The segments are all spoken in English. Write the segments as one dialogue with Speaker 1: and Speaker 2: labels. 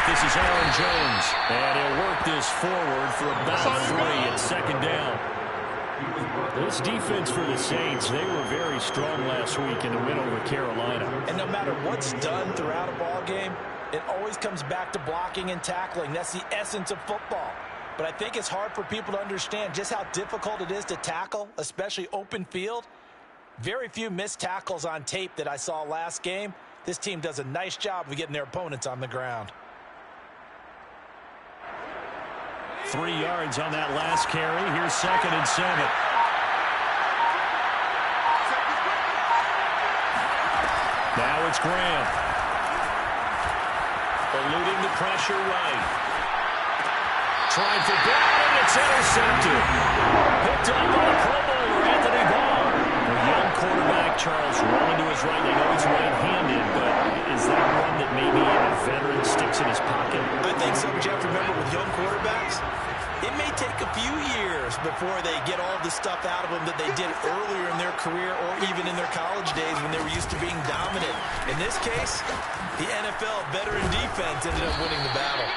Speaker 1: This is Aaron Jones. And he'll work this forward for about 3 at second down. This defense for the Saints, they were very strong last week in the win over Carolina.
Speaker 2: And no matter what's done throughout a ball game, it always comes back to blocking and tackling. That's the essence of football. But I think it's hard for people to understand just how difficult it is to tackle, especially open field. Very few missed tackles on tape that I saw last game. This team does a nice job of getting their opponents on the ground.
Speaker 1: 3 yards on that last carry. Here's 2nd and 7. Now it's Graham. Eluding the pressure right. Trying for Brown, and it's intercepted. Picked up by the Pro Bowler, Anthony Barr. The young quarterback, Charles, rolling to his right. They know he's right-handed, but is that one that maybe a veteran sticks in his pocket?
Speaker 2: I think so, but you have to remember with young quarterbacks, it may take a few years before they get all the stuff out of them that they did earlier in their career or even in their college days when they were used to being dominant. In this case, the NFL veteran defense ended up winning the battle.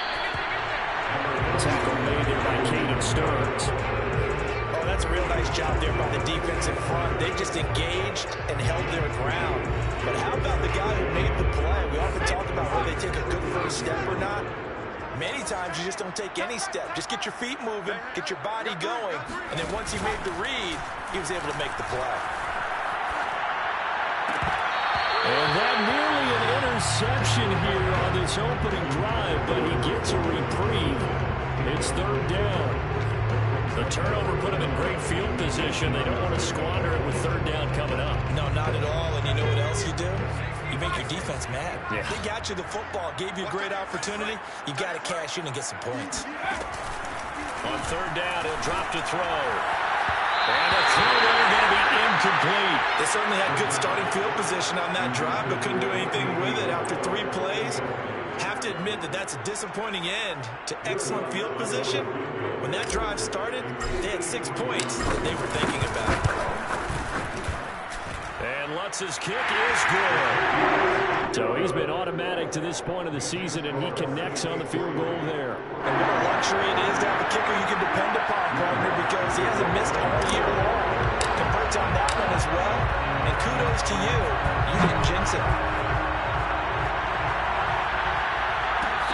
Speaker 1: Tackle made there by Caden Stearns.
Speaker 2: Oh, that's a real nice job there by the defense in front. They just engaged and held their ground. But how about the guy who made the play? We often talk about whether they take a good first step or not. Many times you just don't take any step. Just get your feet moving, get your body going, and then once he made the read, he was able to make the play.
Speaker 1: And that nearly an interception here on this opening drive, but he gets a reprieve. It's 3rd down. The turnover put him in great field position. They don't want to squander it with 3rd down coming up.
Speaker 2: No, not at all. And you know what else you do? You make your defense mad.
Speaker 1: Yeah.
Speaker 2: They got you the football, gave you a great opportunity. You got to cash in and get some points.
Speaker 1: On 3rd down, he'll drop to throw. And a throw there going to be incomplete.
Speaker 2: They certainly had good starting field position on that drive, but couldn't do anything with it after 3 plays. Have to admit that that's a disappointing end to excellent field position. When that drive started, they had 6 points that they were thinking about.
Speaker 1: And Lutz's kick is good. So he's been automatic to this point of the season, and he connects on the field goal there.
Speaker 2: And what a luxury it is to have a kicker you can depend upon, partner, because he hasn't missed all year long. Converts on that one as well. And kudos to you. You didn't jinx it.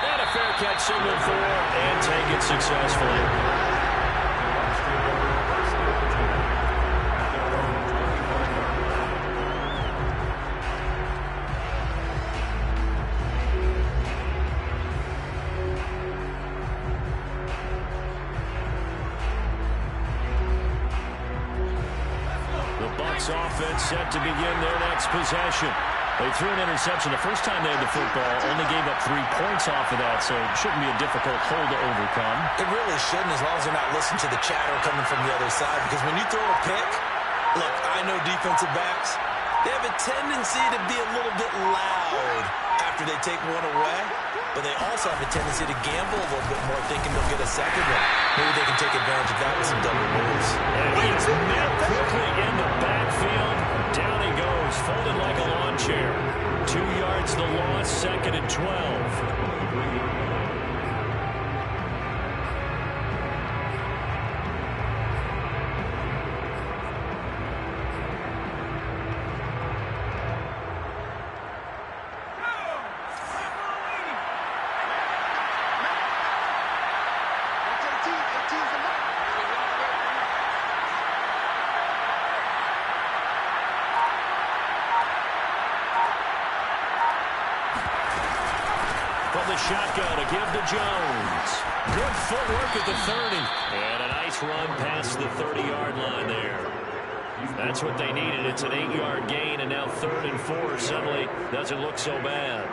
Speaker 1: And a fair catch signaled for, and take it successfully. Offense set to begin their next possession. They threw an interception the first time they had the football, only gave up 3 points off of that, so it shouldn't be a difficult hole to overcome.
Speaker 2: It really shouldn't, as long as they're not listening to the chatter coming from the other side, because when you throw a pick, look, I know defensive backs, they have a tendency to be a little bit loud after they take one away, but they also have a tendency to gamble a little bit more, thinking they'll get a second one. Maybe they can take advantage of that with some double moves.
Speaker 1: And he's met quickly in the backfield. Down he goes, folded like a lawn chair. 2 yards the loss, 2nd and 12. Shotgun to give to Jones. Good footwork at the 30. And a nice run past the 30-yard line there. That's what they needed. It's an 8-yard gain, and now 3rd and 4 suddenly doesn't look so bad.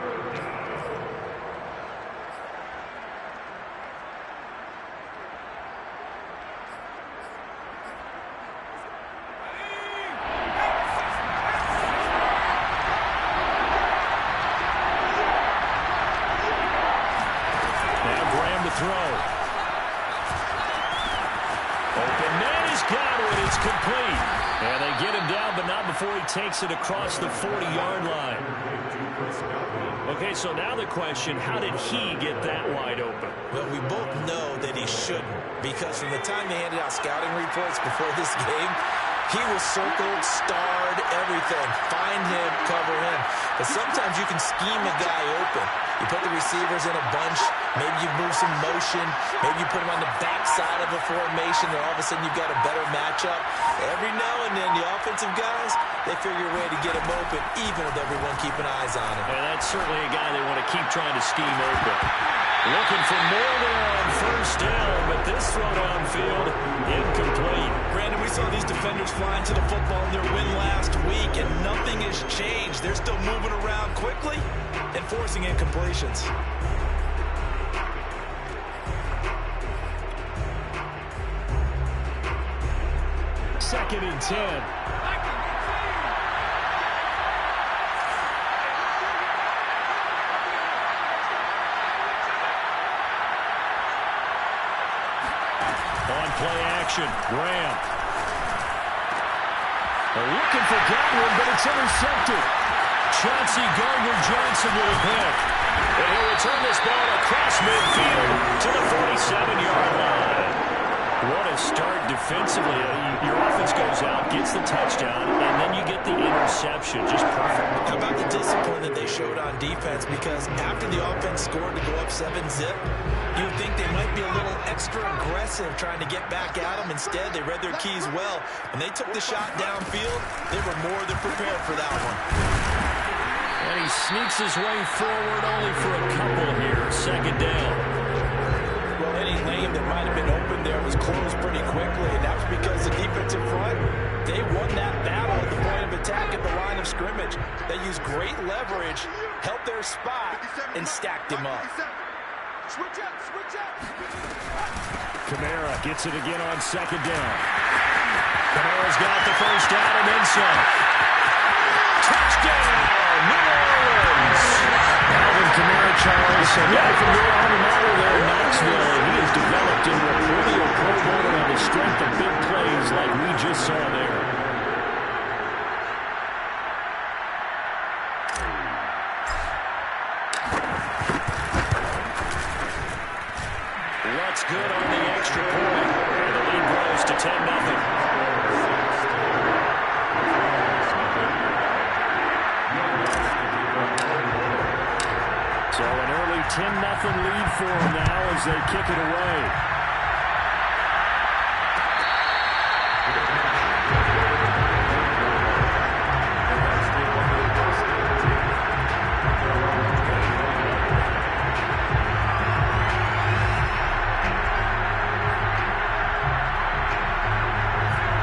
Speaker 1: got it. It's complete. And they get him down, but not before he takes it across the 40-yard line. Okay, so now the question, how did he get that wide open?
Speaker 2: Well, we both know that he shouldn't, because from the time they handed out scouting reports before this game, he was circled, starred, everything. Find him, cover him. But sometimes you can scheme a guy open. You put the receivers in a bunch. Maybe you move some motion. Maybe you put them on the backside of a formation, and all of a sudden you've got a better matchup. Every now and then, the offensive guys, they figure a way to get him open, even with everyone keeping eyes on him.
Speaker 1: And that's certainly a guy they want to keep trying to scheme open. Looking for more there on first down, but this throw downfield, incomplete.
Speaker 2: Brandon, we saw these defenders flying to the football in their win last week, and nothing has changed. They're still moving around quickly and forcing incompletions.
Speaker 1: Second and 10. On play action, Graham. They're looking for Godwin, but it's intercepted. Chauncey Gardner-Johnson with a pick. And he'll return this ball across midfield to the 47-yard line. What a start defensively. Your offense goes out, gets the touchdown, and then you get the interception. Just perfect.
Speaker 2: How about the discipline that they showed on defense? Because after the offense scored to go up 7-zip, you would think they might be a little extra aggressive trying to get back at them. Instead, they read their keys well. When they took the shot downfield, they were more than prepared for that one.
Speaker 1: And he sneaks his way forward only for a couple here. Second down.
Speaker 2: Well, any lane that might have been open there was closed pretty quickly, and that's because the defensive front, they won that battle at the point of attack at the line of scrimmage. They used great leverage, helped their spot, and stacked him up.
Speaker 3: Switch up.
Speaker 1: Kamara gets it again on second down. Kamara's got the first down and then some. Touchdown, New Orleans! Alvin Kamara, Charles, a guy from your alma mater there in Knoxville. He has developed into a perennial Pro Bowler on the strength of big plays like we just saw there. What's good on the extra point? And the lead grows to 10-0. So an early 10-0 lead for them now as they kick it away.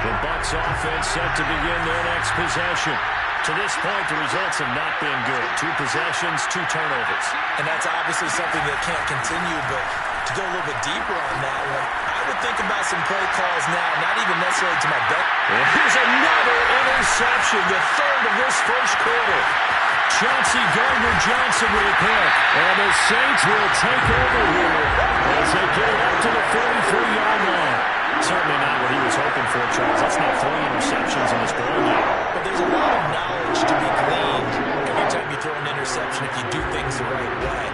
Speaker 1: The Bucs offense set to begin their next possession. To this point, the results have not been good. 2 possessions, 2 turnovers.
Speaker 2: And that's obviously something that can't continue, but to go a little bit deeper on that one, I would think about some play calls now, not even necessarily to my bet.
Speaker 1: And here's another interception, the third of this first quarter. Chauncey Gardner-Johnson with a pick. And the Saints will take over here as they get it up to the 43-yard line. Certainly not what he was hoping for, Charles. That's not 3 interceptions in this ball game.
Speaker 2: But there's a lot of knowledge to be gleaned every time you throw an interception if you do things the right way.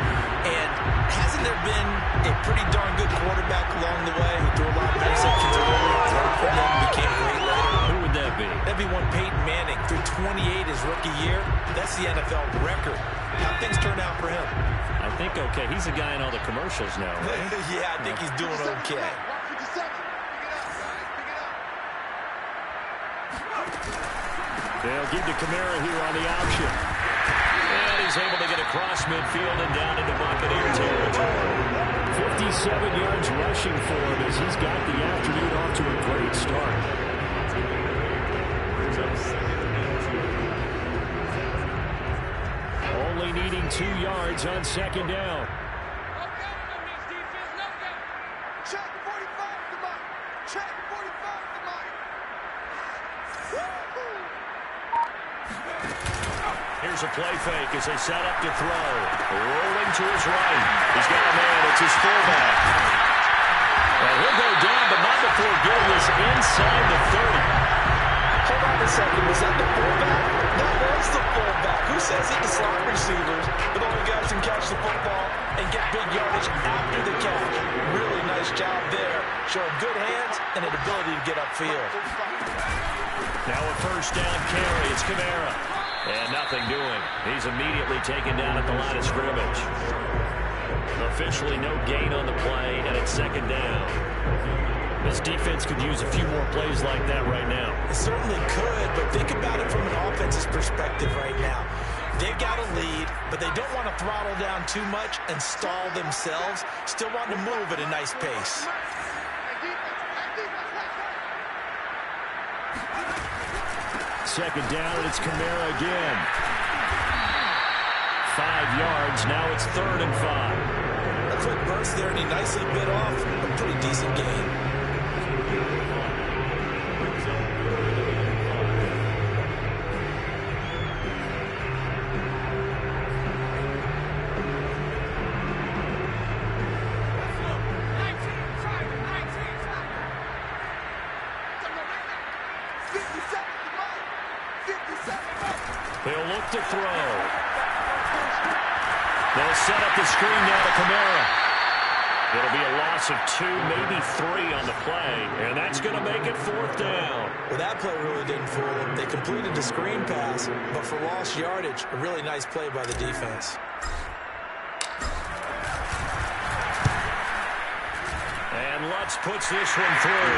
Speaker 2: And hasn't there been a pretty darn good quarterback along the way who threw a lot of interceptions early, learned from them, became great later?
Speaker 1: Who would that be?
Speaker 2: That'd be one Peyton Manning. Threw 28 his rookie year. That's the NFL record. How'd things turn out for him?
Speaker 1: I think okay. He's a guy in all the commercials now, right?
Speaker 2: Yeah, I think he's doing okay.
Speaker 1: They'll give to Kamara here on the option. And he's able to get across midfield and down into Buccaneer territory. 57 yards rushing for him as he's got the afternoon off to a great start. Only needing 2 yards on second down.
Speaker 3: Check 45 to Mike. Check 45 to Mike.
Speaker 1: Here's a play fake as they set up to throw. Rolling to his right. He's got a man. It's his fullback. And he'll go down, but not before getting this inside
Speaker 2: second. Was that the fullback? That was the fullback. Who says it to slot receivers? But only guys can catch the football and get big yardage after the catch. Really nice job there. Showing good hands and an ability to get upfield.
Speaker 1: Now a first down carry. It's Kamara. And nothing doing. He's immediately taken down at the line of scrimmage. Officially no gain on the play, and it's second down. This defense could use a few more plays like that right now.
Speaker 2: It certainly could, but think about it from an offense's perspective right now. They've got a lead, but they don't want to throttle down too much and stall themselves. Still want to move at a nice pace.
Speaker 1: Second down, and it's Kamara again. 5 yards. Now it's 3rd and 5.
Speaker 2: A quick burst there, and he nicely bit off a pretty decent gain.
Speaker 1: He'll look to throw. They'll set up the screen now to Kamara. It'll be a loss of 2, maybe 3 on the play, and that's going to make it 4th down.
Speaker 2: Well, that play really didn't fool them. They completed the screen pass, but for lost yardage, a really nice play by the defense.
Speaker 1: And Lutz puts this one through.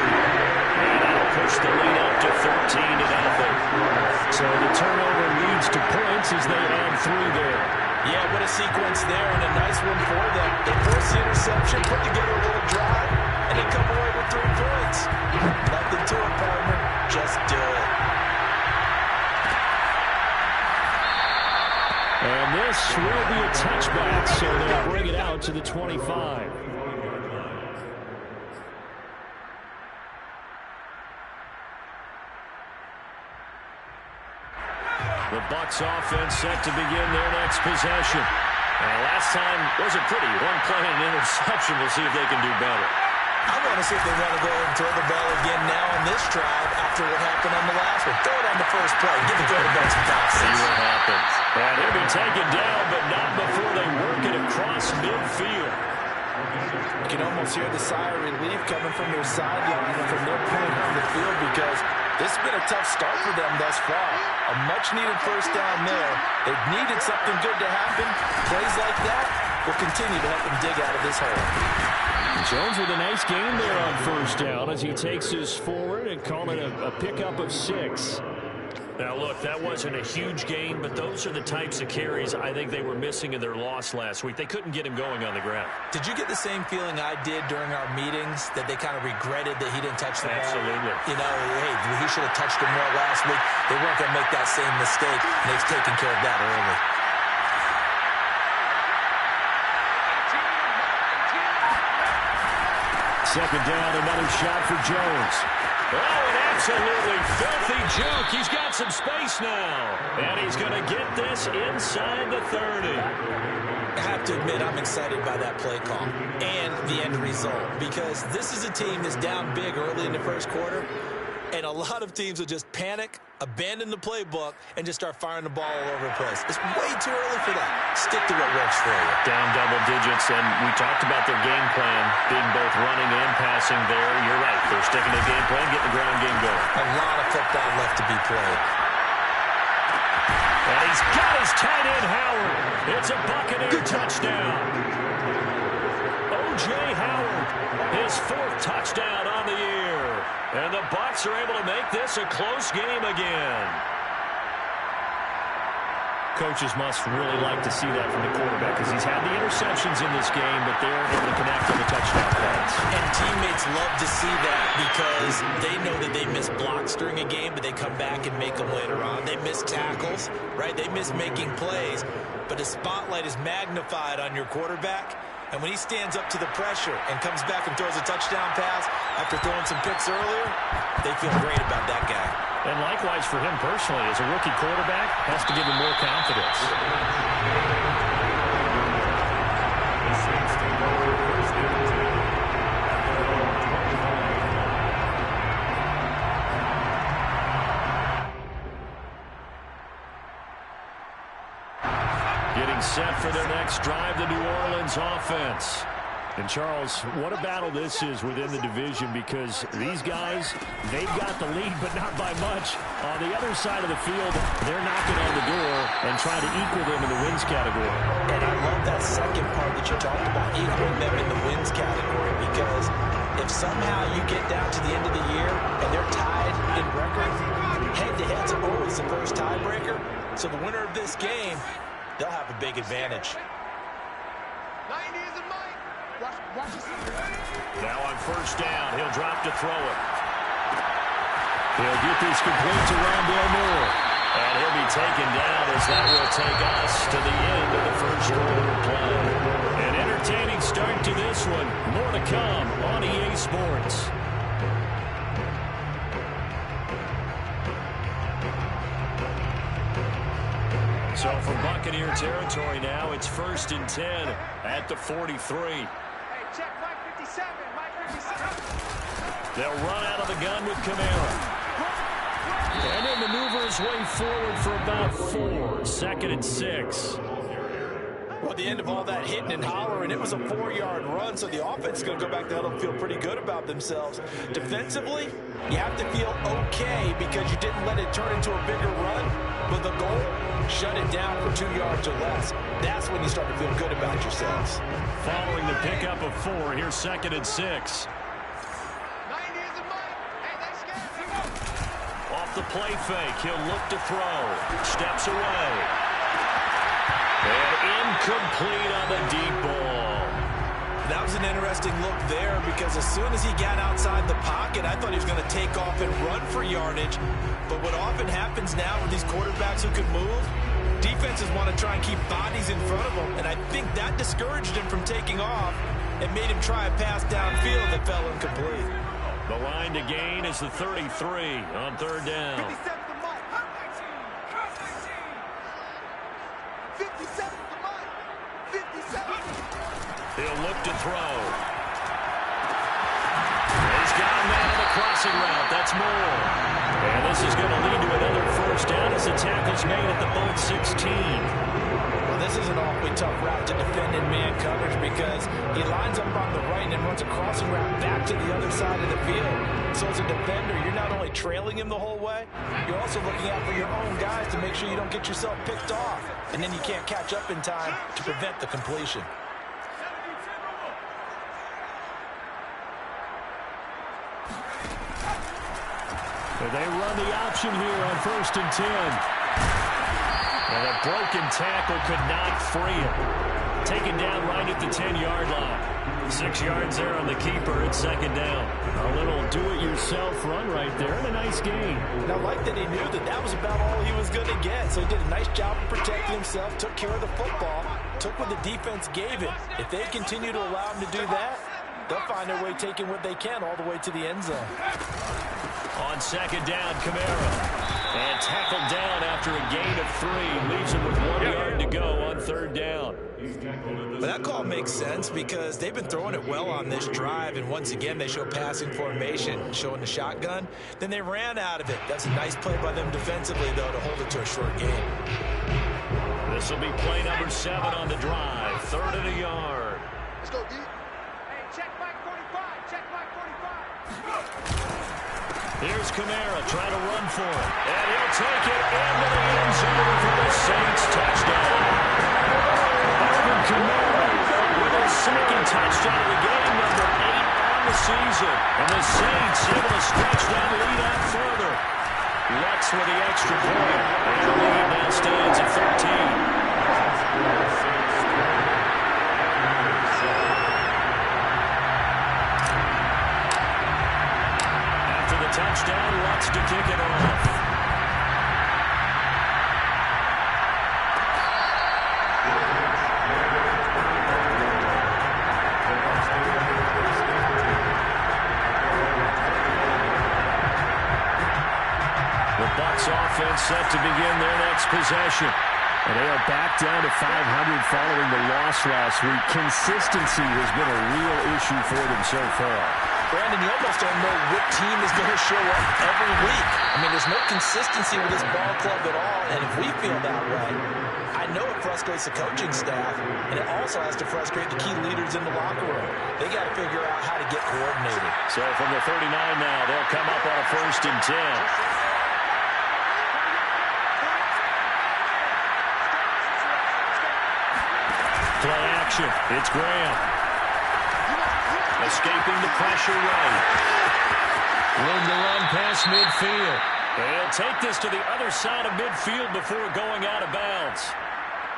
Speaker 1: And that'll push the lead up to 13-0. So the turnover leads to points as they add 3 there.
Speaker 2: Yeah, what a sequence there, and a nice one for them. They force the interception, put together a little drive, and they come away with 3 points. Nothing to it, partner. Just do it.
Speaker 1: And this will be a touchback, so they'll bring it out to the 25. The Bucs offense set to begin their next possession. Last time wasn't pretty. 1 play and an interception. We'll see if they can do better.
Speaker 2: I want to see if they want to go and throw the ball again now on this drive after what happened on the last one. Throw it on the first play. Give the quarterback some time.
Speaker 1: See what happens. And he'll be taken down, but not before they work it across midfield.
Speaker 2: You can almost hear the sigh of relief coming from their sideline and from their point on the field because this has been a tough start for them thus far. A much-needed first down there. They've needed something good to happen. Plays like that will continue to help them dig out of this hole.
Speaker 1: Jones with a nice gain there on first down as he takes us forward and call it a pickup of 6. Now, look, that wasn't a huge gain, but those are the types of carries I think they were missing in their loss last week. They couldn't get him going on the ground.
Speaker 2: Did you get the same feeling I did during our meetings, that they kind of regretted that he didn't touch the ball?
Speaker 1: Absolutely.
Speaker 2: You know, hey, he should have touched him more last week. They weren't going to make that same mistake, and they've taken care of that early.
Speaker 1: Second down, another shot for Jones. Oh, an absolutely filthy juke. He's got some space now. And he's going to get this inside the 30.
Speaker 2: I have to admit, I'm excited by that play call and the end result because this is a team that's down big early in the first quarter, and a lot of teams will just panic, abandon the playbook, and just start firing the ball all over the place. It's way too early for that. Stick to what works for you.
Speaker 1: Down double digits, and we talked about their game plan being both running and passing there. You're right. They're sticking to the game plan, getting the ground game going.
Speaker 2: A lot of football left to be played.
Speaker 1: And he's got his tight end, Howard. It's a Buccaneer touchdown. O.J. Howard, his 4th touchdown on the year. And the Bucs are able to make this a close game again. Coaches must really like to see that from the quarterback because he's had the interceptions in this game, but they're able to connect on the touchdown pass.
Speaker 2: And teammates love to see that because they know that they miss blocks during a game, but they come back and make them later on. They miss tackles, right? They miss making plays, but the spotlight is magnified on your quarterback. And when he stands up to the pressure and comes back and throws a touchdown pass after throwing some picks earlier, they feel great about that guy.
Speaker 1: And likewise for him personally, as a rookie quarterback, has to give him more confidence. getting set for their next drive, the New Orleans offense. And, Charles, what a battle this is within the division, because these guys, they've got the lead, but not by much. On the other side of the field, they're knocking on the door and trying to equal them in the wins category.
Speaker 2: And I love that second part that you talked about, equaling them in the wins category, because if somehow you get down to the end of the year and they're tied in record, head-to-head's always the first tiebreaker. So the winner of this game, they'll have a big advantage.
Speaker 3: 90 is a mic. Watch
Speaker 1: Now on first down, he'll drop to throw it. He'll get this complete to Rondale Moore. And he'll be taken down as that will take us to the end of the first quarter of play. An entertaining start to this one. More to come on EA Sports. So from Buccaneer territory now, it's 1st and 10 at the 43.
Speaker 3: Hey, check Mike 57. Mike 57.
Speaker 1: They'll run out of the gun with Kamara. And he'll maneuver his way forward for about 4. 2nd and 6.
Speaker 2: Well, at the end of all that hitting and hollering, it was a 4-yard run, so the offense is going to go back to and feel pretty good about themselves. Defensively, you have to feel okay because you didn't let it turn into a bigger run. But the goal, shut it down for 2 yards or less. That's when you start to feel good about yourselves.
Speaker 1: Following the pickup of 4, here's 2nd and 6.
Speaker 3: 90 is a mic. Hey, they scared.
Speaker 1: Off the play fake, he'll look to throw. Steps away. And incomplete on the deep ball.
Speaker 2: That was an interesting look there because as soon as he got outside the pocket, I thought he was going to take off and run for yardage. But what often happens now with these quarterbacks who can move, defenses want to try and keep bodies in front of them. And I think that discouraged him from taking off and made him try a pass downfield that fell incomplete.
Speaker 1: The line to gain is the 33 on 3rd down.
Speaker 3: 57 to Mike. 57 to Mike. 57.
Speaker 1: He'll look to throw. He's got him out of the crossing route. That's more. And this is going to lead to another 1st down as the tackle's made at the both 16.
Speaker 2: Well, this is an awfully tough route to defend in man coverage because he lines up on the right and then runs a crossing route back to the other side of the field. So as a defender, you're not only trailing him the whole way, you're also looking out for your own guys to make sure you don't get yourself picked off. And then you can't catch up in time to prevent the completion.
Speaker 1: They run the option here on 1st and 10. And a broken tackle could not free him. Taken down right at the 10-yard line. 6 yards there on the keeper. It's 2nd down. A little do-it-yourself run right there and a nice gain.
Speaker 2: And I like that he knew that that was about all he was going to get. So he did a nice job of protecting himself, took care of the football, took what the defense gave him. If they continue to allow him to do that, they'll find their way taking what they can all the way to the end zone.
Speaker 1: On 2nd down, Kamara. And tackled down after a gain of 3. Leaves him with 1 yard to go on 3rd down.
Speaker 2: But that call makes sense because they've been throwing it well on this drive. And once again, they show passing formation, showing the shotgun. Then they ran out of it. That's a nice play by them defensively, though, to hold it to a short game.
Speaker 1: This will be play number 7 on the drive. 3rd and a yard.
Speaker 3: Let's go, D. Hey, check Mike 45. Check Mike 45.
Speaker 1: Here's Kamara trying to run for it. And he'll take it into the end zone for the Saints touchdown. Alvin Kamara with his 2nd touchdown of the game, number 8 on the season. And the Saints able to stretch that lead out further. Lex with the extra point. And the lead now stands at 13. Touchdown, Lutz to kick it off. The Bucs offense set to begin their next possession. And they are back down to 500 following the loss last week. Consistency has been a real issue for them so far.
Speaker 2: Brandon, you almost don't know what team is going to show up every week. I mean, there's no consistency with this ball club at all, and if we feel that way, I know it frustrates the coaching staff, and it also has to frustrate the key leaders in the locker room. They got to figure out how to get coordinated.
Speaker 1: So from the 39 now, they'll come up on a 1st and 10. Play action. It's Graham. Escaping the pressure right. Room to run past midfield. He'll take this to the other side of midfield before going out of bounds.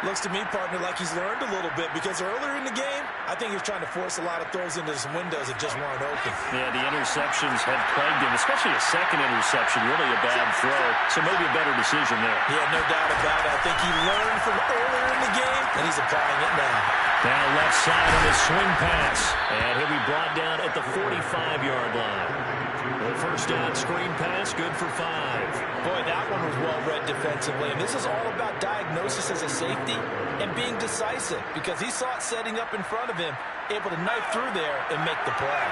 Speaker 2: Looks to me, partner, like he's learned a little bit, because earlier in the game, I think he was trying to force a lot of throws into some windows that just weren't open.
Speaker 1: Yeah, the interceptions had plagued him, especially a second interception, really a bad throw. So maybe a better decision there.
Speaker 2: Yeah, no doubt about it. I think he learned from earlier in the game, and he's applying it now.
Speaker 1: Now left side on his swing pass. And he'll be brought down at the 45-yard line. The first down screen pass, good for 5.
Speaker 2: Boy, that one was well read defensively. And this is all about diagnosis as a safety and being decisive, because he saw it setting up in front of him, able to knife through there and make the play.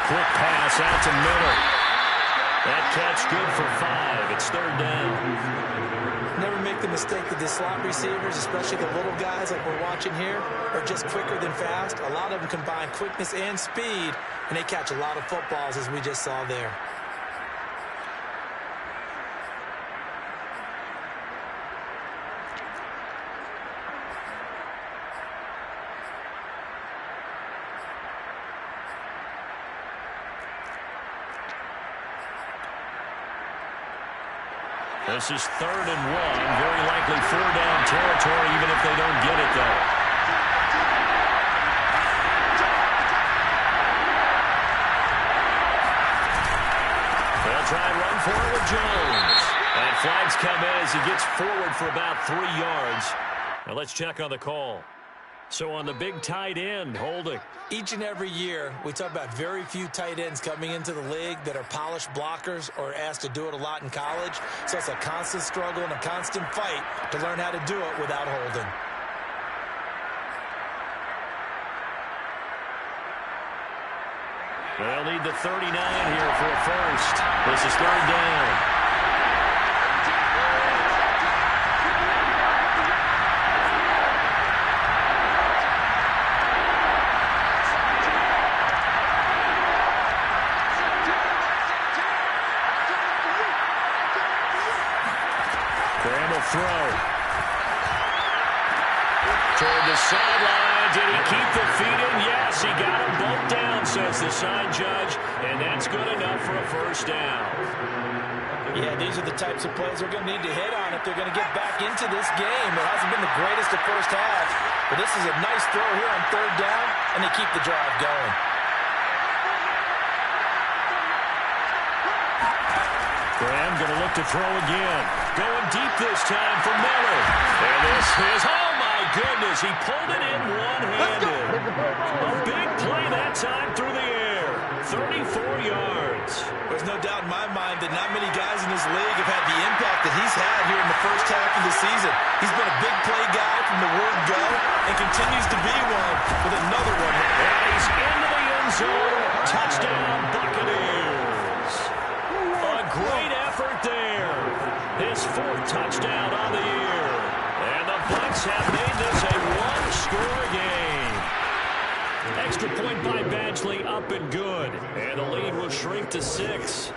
Speaker 1: Quick pass out to middle. That catch good for 5. It's 3rd down.
Speaker 2: Never make the mistake that the slot receivers, especially the little guys like we're watching here, are just quicker than fast. A lot of them combine quickness and speed, and they catch a lot of footballs, as we just saw there.
Speaker 1: This is 3rd and 1. Very likely 4-down territory, even if they don't get it, though. They'll try and run for it with Jones. And flags come in as he gets forward for about 3 yards. Now let's check on the call. So on the big tight end, holding.
Speaker 2: Each and every year, we talk about very few tight ends coming into the league that are polished blockers or asked to do it a lot in college. So it's a constant struggle and a constant fight to learn how to do it without holding.
Speaker 1: They'll need the 39 here for a first. This is 3rd down. Throw. Toward the sideline. Did he keep the feet in? Yes, he got them both down, says the side judge. And that's good enough for a first down.
Speaker 2: Yeah, these are the types of plays they're going to need to hit on if they're going to get back into this game. It hasn't been the greatest of first half, but this is a nice throw here on 3rd down, and they keep the drive going.
Speaker 1: Graham going to look to throw again. Going deep this time for Miller. And this is, oh my goodness, he pulled it in one-handed. A big play that time through the air. 34 yards.
Speaker 2: There's no doubt in my mind that not many guys in this league have had the impact that he's had here in the first half of the season. He's been a big play guy from the word go and continues to be one with another one.
Speaker 1: And he's into the end zone. Touchdown, Buccaneers. A great effort there. His 4th touchdown on the year. And the Bucs have made this a one-score game. Extra point by Badgley, up and good. And the lead will shrink to 6.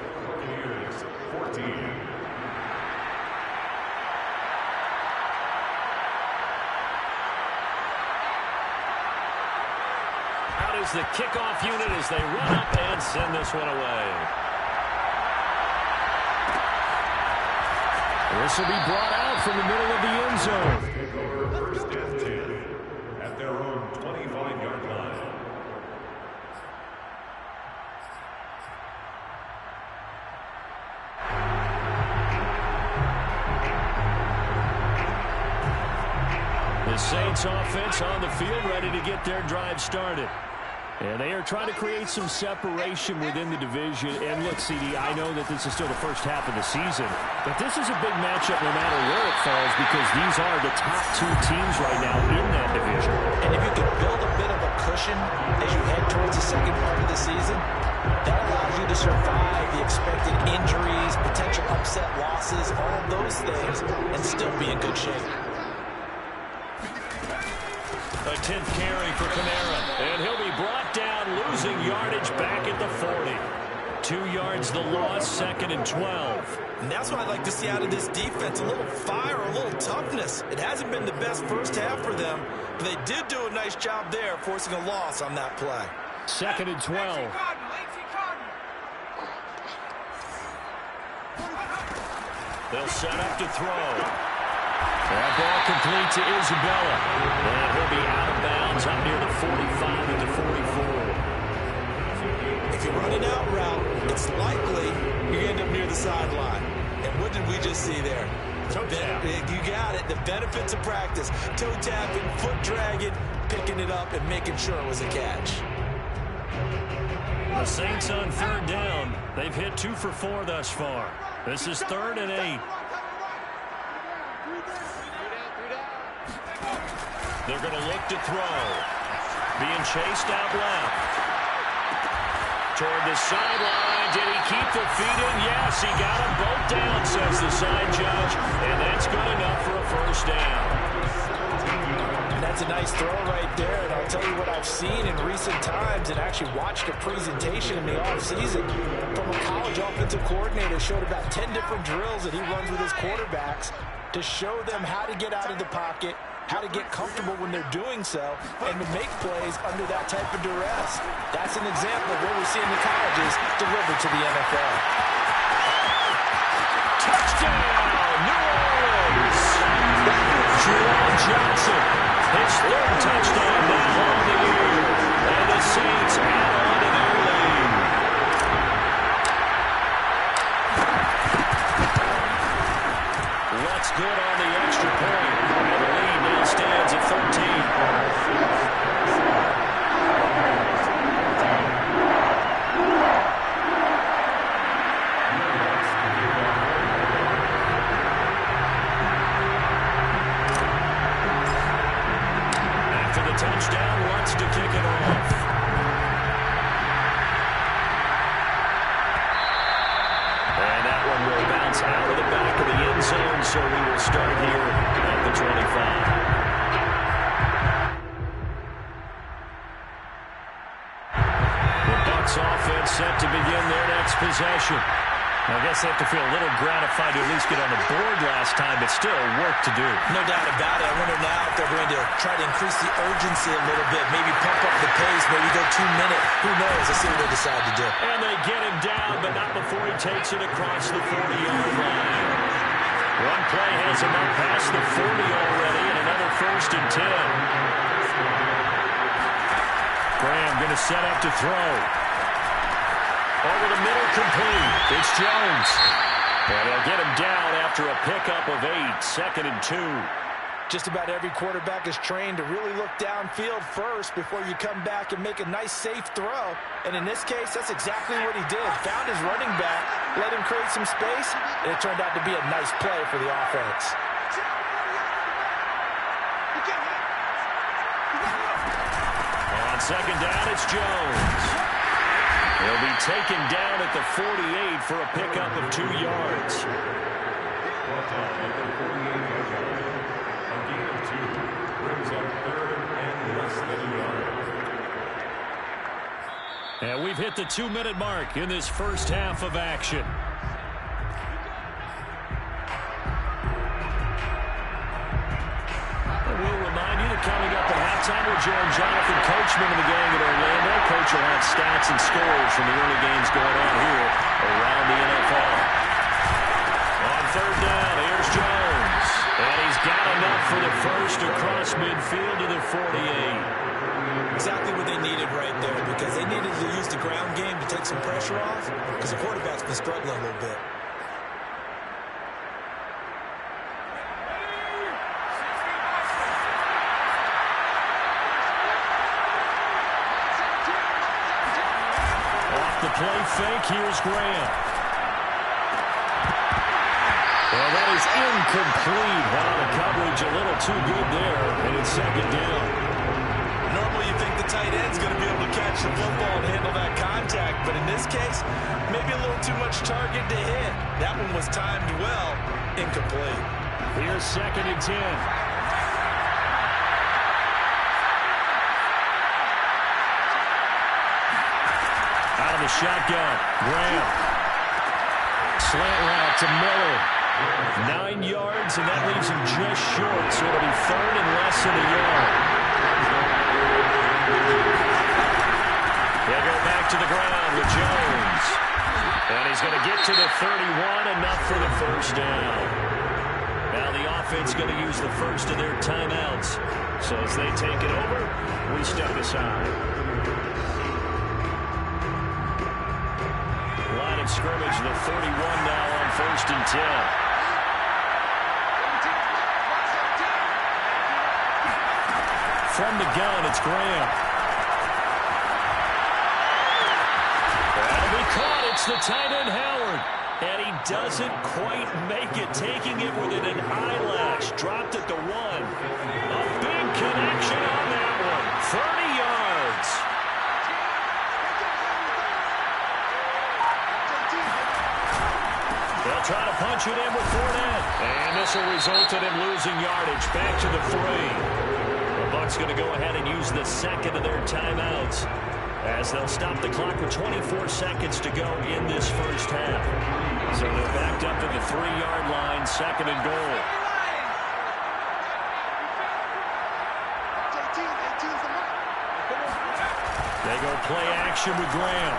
Speaker 1: Out is the kickoff unit as they run up and send this one away. This will be brought out from the middle of the end zone.
Speaker 4: First and 10 at their own 25-yard line.
Speaker 1: The Saints offense on the field ready to get their drive started. And they are trying to create some separation within the division. And look, CD, I know that this is still the first half of the season, but this is a big matchup no matter where it falls because these are the top two teams right now in that division.
Speaker 2: And if you can build a bit of a cushion as you head towards the second part of the season, that allows you to survive the expected injuries, potential upset losses, all of those things, and still be in good shape.
Speaker 1: A 10th carry for Panera, and he'll be brought down, losing yardage back at the 40. 2 yards the loss, 2nd and 12.
Speaker 2: And that's what I'd like to see out of this defense, a little fire, a little toughness. It hasn't been the best first half for them, but they did do a nice job there, forcing a loss on that play.
Speaker 1: 2nd and 12. They'll set up to throw. That ball complete to Isabella. And he'll be out of bounds up near the 45 at the 44.
Speaker 2: If you run an out route, it's likely you end up near the sideline. And what did we just see there?
Speaker 1: Toe tap.
Speaker 2: You got it. The benefits of practice. Toe tapping, foot dragging, picking it up, and making sure it was a catch.
Speaker 1: The Saints on 3rd down. They've hit 2 for 4 thus far. This is 3rd and 8. They're going to look to throw. Being chased out left. Toward the sideline. Did he keep the feet in? Yes, he got them both down, says the side judge. And that's good enough for a first down.
Speaker 2: And that's a nice throw right there. And I'll tell you what I've seen in recent times and actually watched a presentation in the offseason from a college offensive coordinator. Showed about 10 different drills that he runs with his quarterbacks to show them how to get out of the pocket, how to get comfortable when they're doing so, and to make plays under that type of duress. That's an example of what we see in the colleges delivered to the NFL.
Speaker 1: Touchdown, New Orleans! Jerome Johnson, his 3rd touchdown now on the year, and the Saints add on to their lead. What's good on the extra point? And the lead now stands at 13. After the touchdown, wants to kick it off. And that one will bounce out of the back of the end zone, so we will start here at the 25. The Bucs offense set to begin their next possession. I guess they have to feel a little gratified to at least get on the board last time, but still work to do.
Speaker 2: No doubt about it. I wonder now if they're going to try to increase the urgency a little bit, maybe pump up the pace, maybe go 2-minute. Who knows? Let's see what they decide to do.
Speaker 1: And they get him down, but not before he takes it across the 40-yard line. One play has him up past the 40 already, and another 1st and 10. Graham going to set up to throw. Over the middle, complete. It's Jones. And they'll get him down after a pickup of 8, 2nd and 2.
Speaker 2: Just about every quarterback is trained to really look downfield first before you come back and make a nice, safe throw. And in this case, that's exactly what he did. Found his running back, let him create some space, and it turned out to be a nice play for the offense.
Speaker 1: On 2nd down, it's Jones. He'll be taken down at the 48 for a pickup of 2 yards. And we've hit the 2-minute mark in this first half of action. We'll remind you that coming up at halftime, we'll join Jonathan Coachman and the gang in Orlando. Coach will have stats and scores from the early games going on here around the NFL. On 3rd down, here's Jones. And he's got enough for the first across midfield to the 48.
Speaker 2: Exactly what they needed right there, because they needed to use the ground game to take some pressure off, because the quarterback's been struggling a little bit.
Speaker 1: the play fake. Here's Graham. Well, that is incomplete. Wow, the coverage a little too good there, and it's second down.
Speaker 2: Normally you think the tight end's going to be able to catch the football and handle that contact, but in this case, maybe a little too much target to hit. That one was timed well, incomplete.
Speaker 1: Here's second and 10. Out of the shotgun, Graham. Slant route to Miller. 9 yards, and that leaves him just short, so it'll be third and less than a yard. They'll go back to the ground with Jones. And he's going to get to the 31, enough for the first down. Now the offense going to use the first of their timeouts. So as they take it over, we step aside. Line of scrimmage, the 31 now on first and 10. From the gun, it's Graham. That'll be caught. It's the tight end, Howard. And he doesn't quite make it, taking it within an eyelash. Dropped at the 1. A big connection on that one. 30 yards. They'll try to punch it in with Fournette. And this will result in him losing yardage. Back to the 3. Bucks going to go ahead and use the second of their timeouts as they'll stop the clock with 24 seconds to go in this first half. So they're backed up to the 3-yard line, second and goal. They go play action with Graham.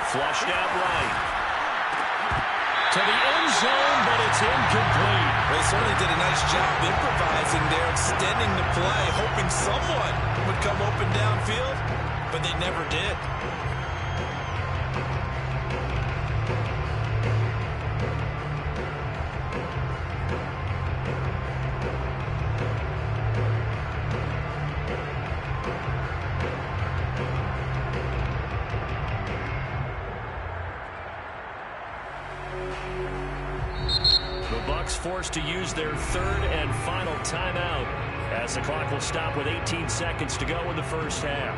Speaker 1: Flushed out right. To the end zone, but it's incomplete.
Speaker 2: They certainly did a nice job improvising there, extending the play, hoping someone would come open downfield, but they never did.
Speaker 1: Forced to use their third and final timeout as the clock will stop with 18 seconds to go in the first half.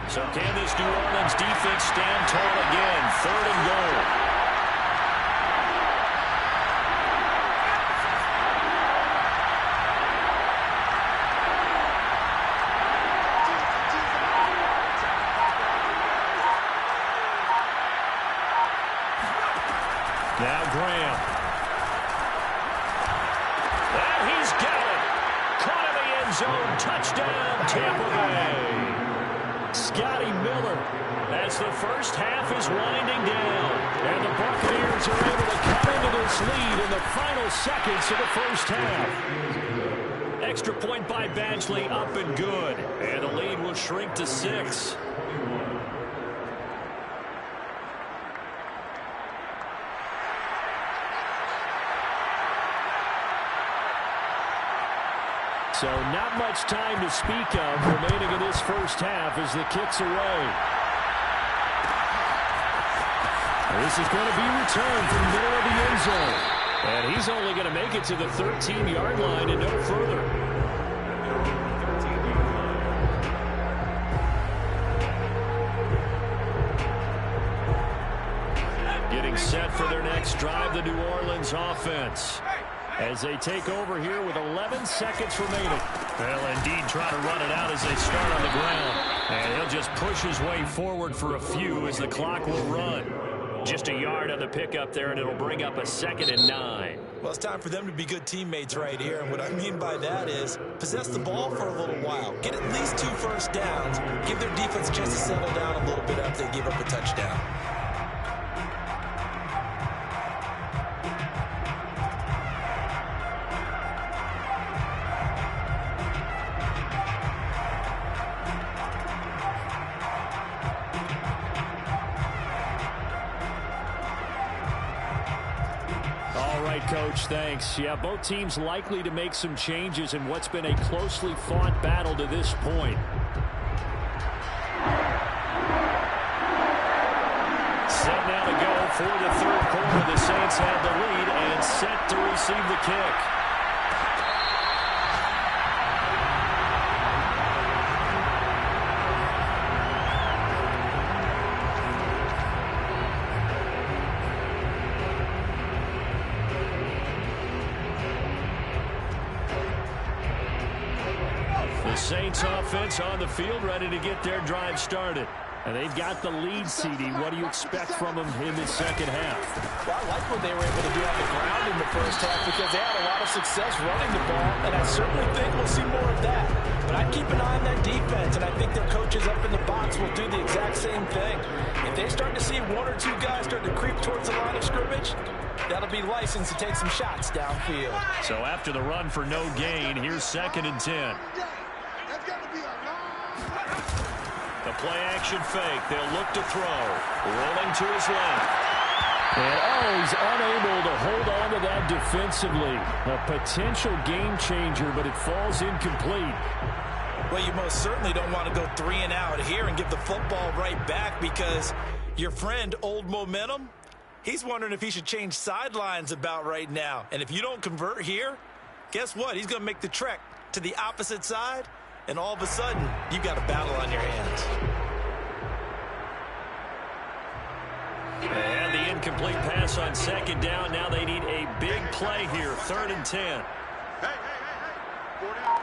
Speaker 1: So can this New Orleans defense stand tall again? Third and goal. Now Graham. And he's got it. Caught in the end zone. Touchdown, Tampa Bay. Scotty Miller as the first half is winding down. And the Buccaneers are able to cut into this lead in the final seconds of the first half. Extra point by Badgley, up and good. And the lead will shrink to 6. So not much time to speak of remaining in this first half as the kick's away. This is going to be returned from the middle of the end zone. And he's only going to make it to the 13-yard line and no further. Getting set for their next drive, the New Orleans offense, as they take over here with 11 seconds remaining. Well, indeed, try to run it out as they start on the ground. And he'll just push his way forward for a few as the clock will run. Just a yard on the pickup there, and it'll bring up a 2nd and 9.
Speaker 2: Well, it's time for them to be good teammates right here. And what I mean by that is possess the ball for a little while. Get at least 2 first downs. Give their defense a chance to settle down a little bit after they give up a touchdown.
Speaker 1: Coach. Thanks. Yeah, both teams likely to make some changes in what's been a closely fought battle to this point. Set now to go for the third quarter. The Saints have the lead and set to receive the kick. The Saints offense on the field, ready to get their drive started. And they've got the lead, CD. What do you expect from them in the second half?
Speaker 2: Well, I like what they were able to do on the ground in the first half because they had a lot of success running the ball, and I certainly think we'll see more of that. But I'd keep an eye on that defense, and I think their coaches up in the box will do the exact same thing. If they start to see one or two guys start to creep towards the line of scrimmage, that'll be license to take some shots downfield.
Speaker 1: So after the run for no gain, here's 2nd and 10. The play-action fake. They'll look to throw. Rolling to his left. And, he's unable to hold on to that defensively. A potential game changer, but it falls incomplete.
Speaker 2: Well, you most certainly don't want to go 3 and out here and give the football right back because your friend, Old Momentum, he's wondering if he should change sidelines about right now. And if you don't convert here, guess what? He's going to make the trek to the opposite side. And all of a sudden, you've got a battle on your hands.
Speaker 1: And the incomplete pass on 2nd down. Now they need a big play here. 3rd and 10.
Speaker 3: Hey. 4 down.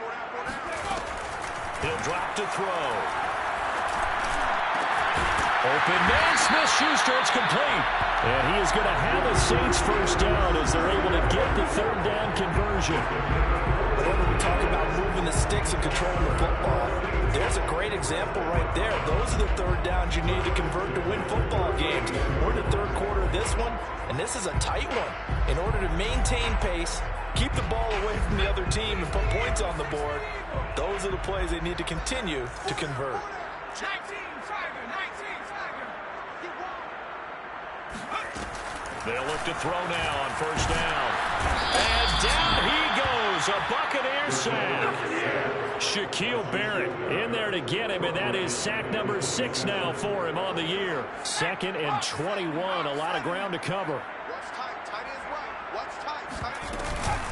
Speaker 1: He'll drop to throw. Open man, Smith-Schuster. It's complete. And he is going to have a Saints first down as they're able to get the 3rd down conversion.
Speaker 2: Whenever we talk about moving the sticks and controlling the football, there's a great example right there. Those are the 3rd downs you need to convert to win football games. We're in the 3rd quarter of this one, and this is a tight one. In order to maintain pace, keep the ball away from the other team, and put points on the board, those are the plays they need to continue to convert.
Speaker 3: 19, Tiger, 19, Tiger.
Speaker 1: They'll look to throw now on 1st down. And down he goes. A Buccaneer sack. Shaquille Barrett in there to get him, and that is sack number 6 now for him on the year. 2nd and 21. A lot of ground to cover.
Speaker 3: What's tight? Tight is right. What's tight? Tight is right.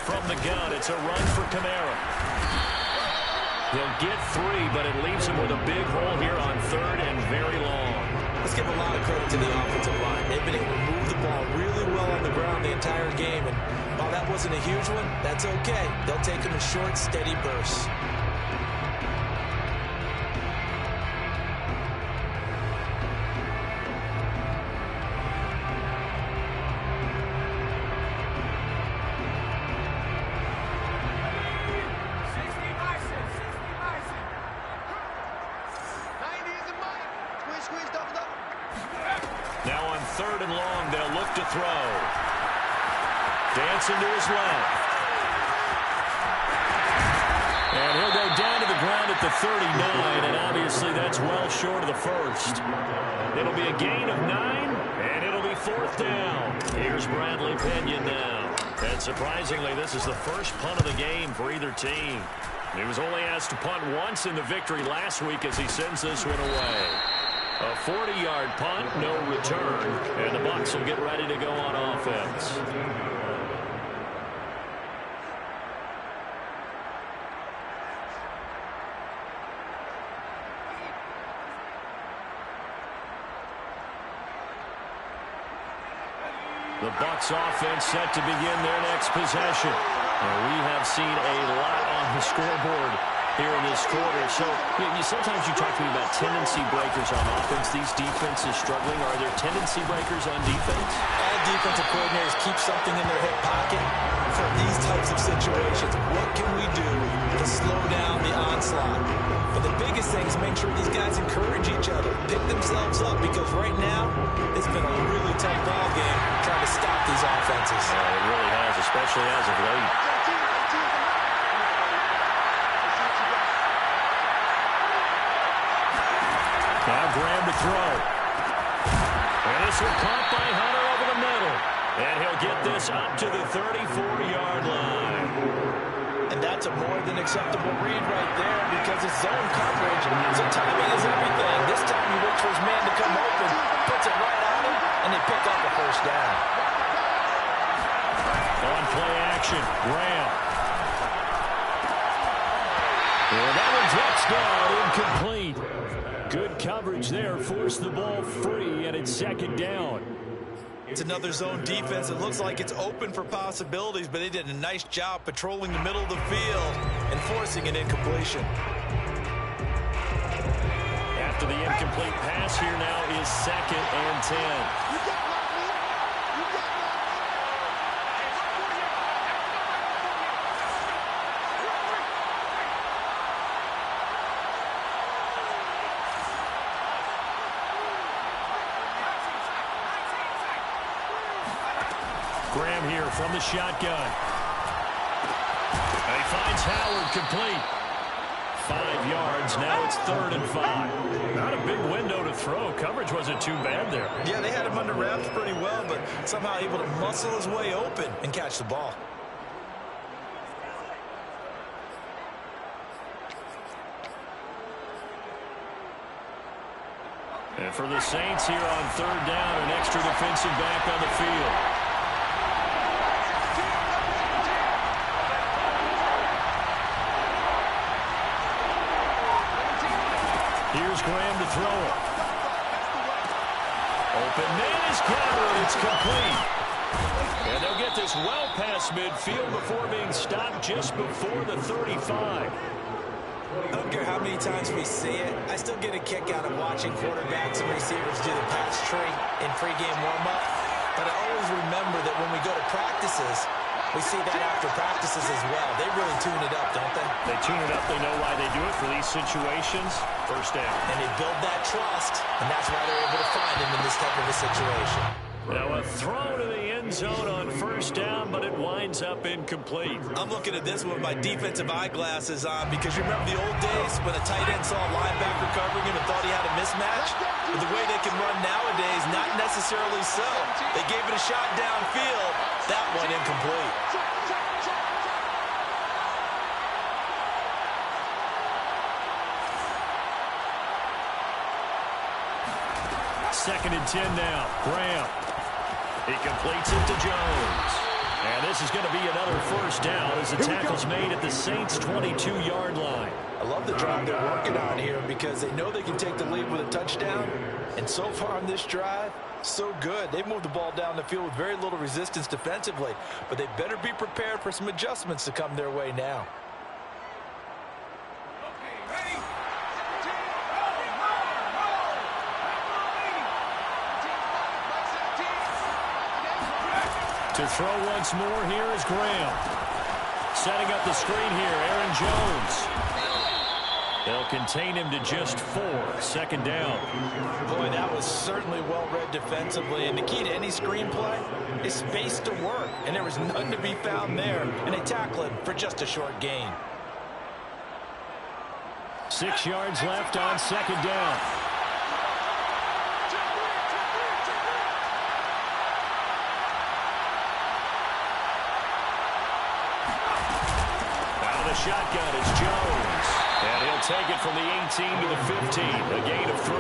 Speaker 1: From the gun, it's a run for Kamara. He'll get 3, but it leaves him with a big hole here on 3rd and very long.
Speaker 2: Let's give a lot of credit to the offensive line. They've been able to move the ball really well on the ground the entire game. And while that wasn't a huge one, that's okay. They'll take them in short, steady bursts.
Speaker 1: Now on 3rd and long, they'll look to throw. Dancing to his left. And he'll go down to the ground at the 39, and obviously that's well short of the first. It'll be a gain of 9, and it'll be 4th down. Here's Bradley Pinion now. And surprisingly, this is the first punt of the game for either team. He was only asked to punt once in the victory last week as he sends this one away. A 40-yard punt, no return, and the Bucs will get ready to go on offense. The Bucs offense set to begin their next possession. We have seen a lot on the scoreboard here in this quarter. So sometimes you talk to me about tendency breakers on offense. These defenses struggling. Are there tendency breakers on defense?
Speaker 2: All defensive coordinators keep something in their hip pocket for these types of situations. What can we do to slow down the onslaught? But the biggest thing is make sure these guys encourage each other, pick themselves up, because right now it's been a really tough ball game trying to stop these offenses.
Speaker 1: Yeah, it really has, especially as of late. Now Graham to throw. And this one caught by Hunter over the middle. And he'll get this up to the 34-yard line.
Speaker 2: And that's a more than acceptable read right there because it's zone coverage, so timing is everything. This time he waits for his man to come open, puts it right on him, and they pick up a first down.
Speaker 1: On play action, Graham. And that one's touchdown, incomplete. Good coverage there, forced the ball free, and it's second down.
Speaker 2: It's another zone defense. It looks like it's open for possibilities, but they did a nice job patrolling the middle of the field and forcing an incompletion.
Speaker 1: After the incomplete pass, here now is 2nd and 10. Graham here from the shotgun. He finds Howard complete. 5 yards. Now it's 3rd and 5. Not a big window to throw. Coverage wasn't too bad there.
Speaker 2: Yeah, they had him under wraps pretty well, but somehow able to muscle his way open and catch the ball.
Speaker 1: And for the Saints here on 3rd down, an extra defensive back on the field. Here's Graham to throw it. Open man is covered. It's complete. And they'll get this well past midfield before being stopped just before the 35.
Speaker 2: I don't care how many times we see it. I still get a kick out of watching quarterbacks and receivers do the pass tree in pregame warm-up. But I always remember that when we go to practices, we see that after practices as well. They really tune it up, don't they?
Speaker 1: They tune it up. They know why they do it for these situations. First down.
Speaker 2: And they build that trust, and that's why they're able to find him in this type of a situation.
Speaker 1: Now a throw to the end zone on 1st down, but it winds up incomplete.
Speaker 2: I'm looking at this with my defensive eyeglasses on because you remember the old days when a tight end saw a linebacker covering him and thought he had a mismatch? But the way they can run nowadays, not necessarily so. They gave it a shot downfield. That one incomplete.
Speaker 1: Second and 10 now. Graham. He completes it to Jones. And this is going to be another first down as the tackle's made at the Saints' 22-yard line.
Speaker 2: I love the drive they're working on here because they know they can take the lead with a touchdown. And so far on this drive, so good. They've moved the ball down the field with very little resistance defensively. But they better be prepared for some adjustments to come their way now.
Speaker 1: To throw once more, here is Graham. Setting up the screen here, Aaron Jones. They'll contain him to just 4. 2nd down.
Speaker 2: Boy, that was certainly well read defensively. And the key to any screenplay is space to work. And there was none to be found there. And they tackle him for just a short gain.
Speaker 1: 6 yards left on 2nd down. Shotgun is Jones. And he'll take it from the 18 to the 15. A gain of 3.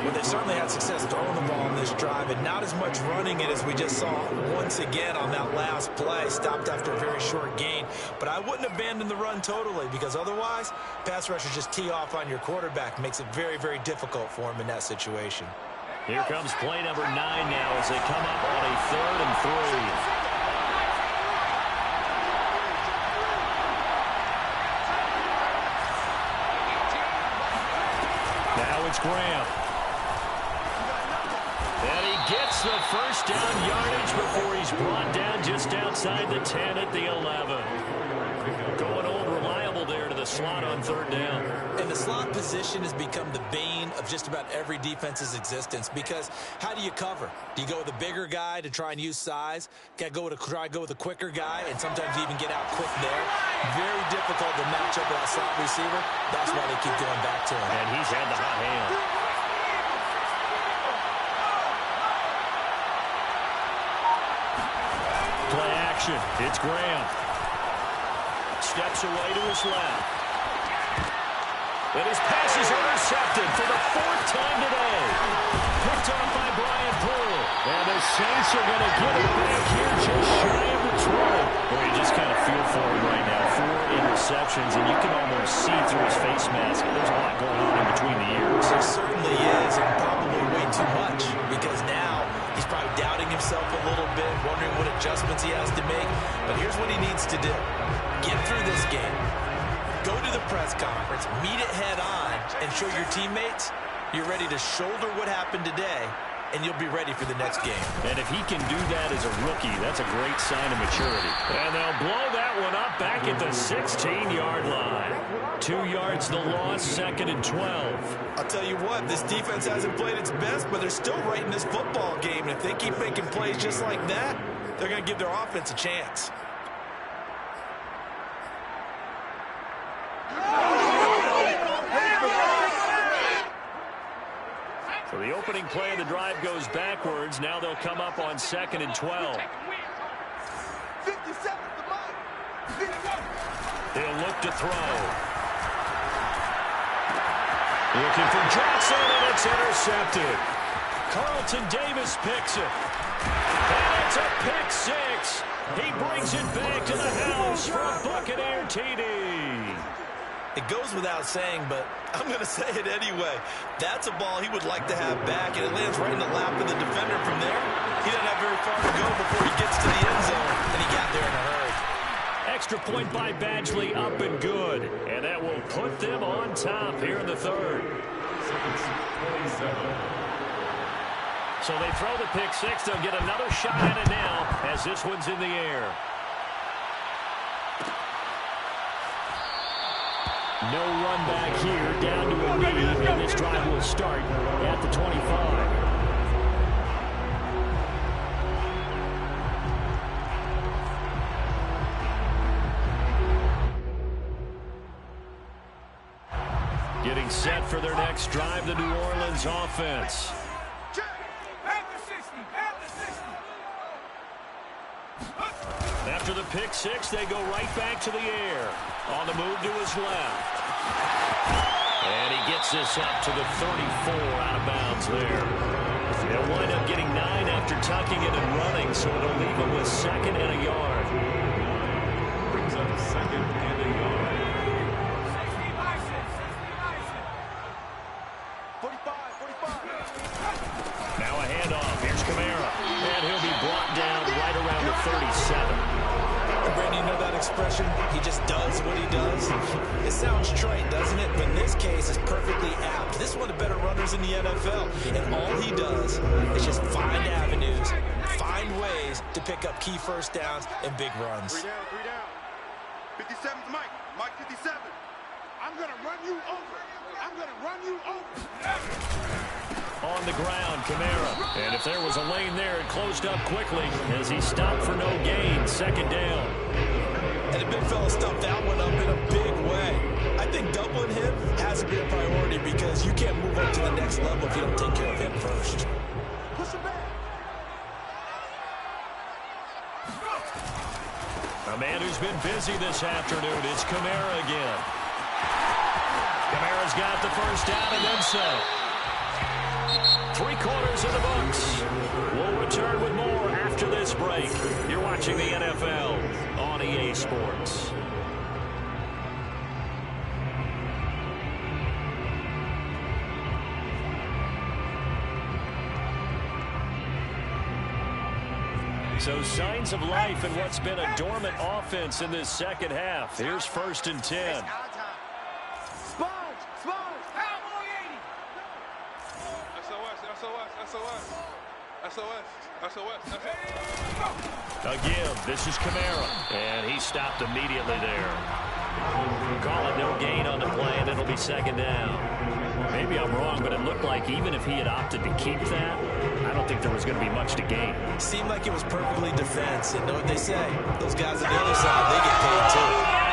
Speaker 2: Well, they certainly had success throwing the ball on this drive, and not as much running it as we just saw once again on that last play. Stopped after a very short gain. But I wouldn't abandon the run totally because otherwise, pass rushers just tee off on your quarterback. Makes it very, very difficult for him in that situation.
Speaker 1: Here comes play number 9 now as they come up on a 3rd and 3. It's Graham. And he gets the first down yardage before he's brought down just outside the 10 at the 11. Going old reliable there to the slot on 3rd down.
Speaker 2: And the slot position has become the bane of just about every defense's existence because how do you cover? Do you go with a bigger guy to try and use size? Got to try to go with a quicker guy and sometimes even get out quick there. Very difficult to match up with that slot receiver. That's why they keep going back to him.
Speaker 1: And he's had the hot hand. action. It's Graham. Steps away to his left. And his pass is intercepted for the 4th time today. Picked off by Brian Poole. And the Saints are going to get it back here just shy of the 20. Boy, you just kind of feel for him right now. 4 interceptions, and you can almost see through his face mask. There's a lot going on in between the ears.
Speaker 2: There certainly is, and probably way too much, because now he's probably doubting himself a little bit, wondering what adjustments he has to make. But here's what he needs to do. Get through this game. Go to the press conference, meet it head on, and show your teammates you're ready to shoulder what happened today, and you'll be ready for the next game.
Speaker 1: And if he can do that as a rookie, that's a great sign of maturity. And they'll blow that one up back at the 16-yard line. 2 yards the loss, 2nd and 12.
Speaker 2: I'll tell you what, this defense hasn't played its best, but they're still right in this football game. And if they keep making plays just like that, they're going to give their offense a chance.
Speaker 1: So the opening play of the drive goes backwards. Now they'll come up on 2nd and 12. He'll look to throw. Looking for Johnson, and it's intercepted. Carlton Davis picks it. And it's a pick 6. He brings it back to the house for a Buccaneer TD.
Speaker 2: It goes without saying, but I'm going to say it anyway. That's a ball he would like to have back, and it lands right in the lap of the defender from there. He doesn't have very far to go before he gets to the end zone, and he got there in a hurry.
Speaker 1: Extra point by Badgley, up and good. And that will put them on top here in the 3rd. So they throw the pick 6. They'll get another shot at it now as this one's in the air. No run back here, down to a knee, and this drive will start at the 25. Getting set for their next drive, the New Orleans offense. After the pick 6, they go right back to the air. On the move to his left. And he gets this up to the 34, out of bounds there. They'll wind up getting 9 after tucking it and running, so it'll leave him with 2nd and a yard.
Speaker 4: Brings up 2nd and a yard.
Speaker 3: 45.
Speaker 1: Now a handoff. Here's Kamara. And he'll be brought down right around the 37.
Speaker 2: Brandon, you know that expression? He just does what he does. It sounds trite, doesn't it? But in this case, it's perfectly apt. This is one of the better runners in the NFL. And all he does is just find avenues, find ways to pick up key first downs and big runs.
Speaker 3: 3 down. 57's Mike. Mike 57. I'm going to run you over. I'm going to run you over.
Speaker 1: On the ground, Kamara. And if there was a lane there, it closed up quickly as he stopped for no gain. 2nd down.
Speaker 2: And the big fella stuffed that one up in a big way. I think doubling him has to be a priority because you can't move up to the next level if you don't take care of him first.
Speaker 3: Push it back.
Speaker 1: A man who's been busy this afternoon. It's Kamara again. Kamara's got the first down and then some. 3 quarters in the books. We'll return with more after this break. You're watching the NFL on EA Sports. So signs of life in what's been a dormant offense in this 2nd half. Here's 1st and 10. Again, this is Kamara, and he stopped immediately there. Call it no gain on the play, and it'll be 2nd down. Maybe I'm wrong, but it looked like even if he had opted to keep that, I don't think there was going to be much to gain.
Speaker 2: Seemed like it was perfectly defense, and know what they say. Those guys on the other side, they get paid too.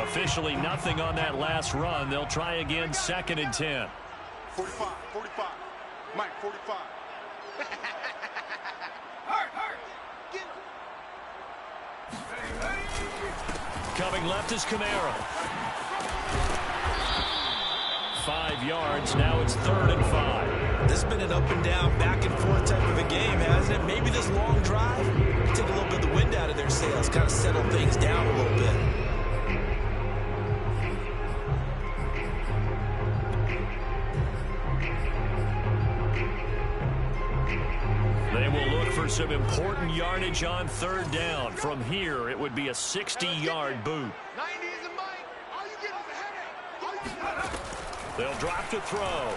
Speaker 1: Officially nothing on that last run. They'll try again, 2nd and 10.
Speaker 3: 45. Mike, 45. Hurt. Get him.
Speaker 1: Coming left is Kamara. 5 yards. Now it's 3rd and 5.
Speaker 2: This has been an up and down, back and forth type of a game, hasn't it? Maybe this long drive take a little bit of the wind out of their sails, kind of settle things down a little bit.
Speaker 1: They will look for some important yardage on 3rd down. From here, it would be a 60-yard boot.
Speaker 3: 90 isn't Mike. All you get is a headache.
Speaker 1: They'll drop to throw.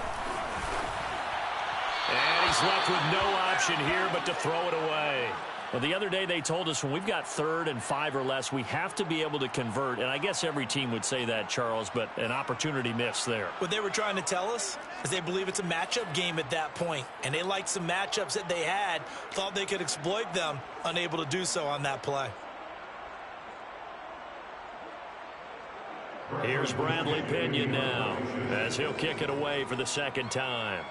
Speaker 1: And he's left with no option here but to throw it away. Well, the other day they told us when we've got 3rd and 5 or less, we have to be able to convert. And I guess every team would say that, Charles, but an opportunity missed there.
Speaker 2: What they were trying to tell us is they believe it's a matchup game at that point. And they liked some matchups that they had, thought they could exploit them, unable to do so on that play.
Speaker 1: Here's Bradley Pinion now as he'll kick it away for the 2nd time.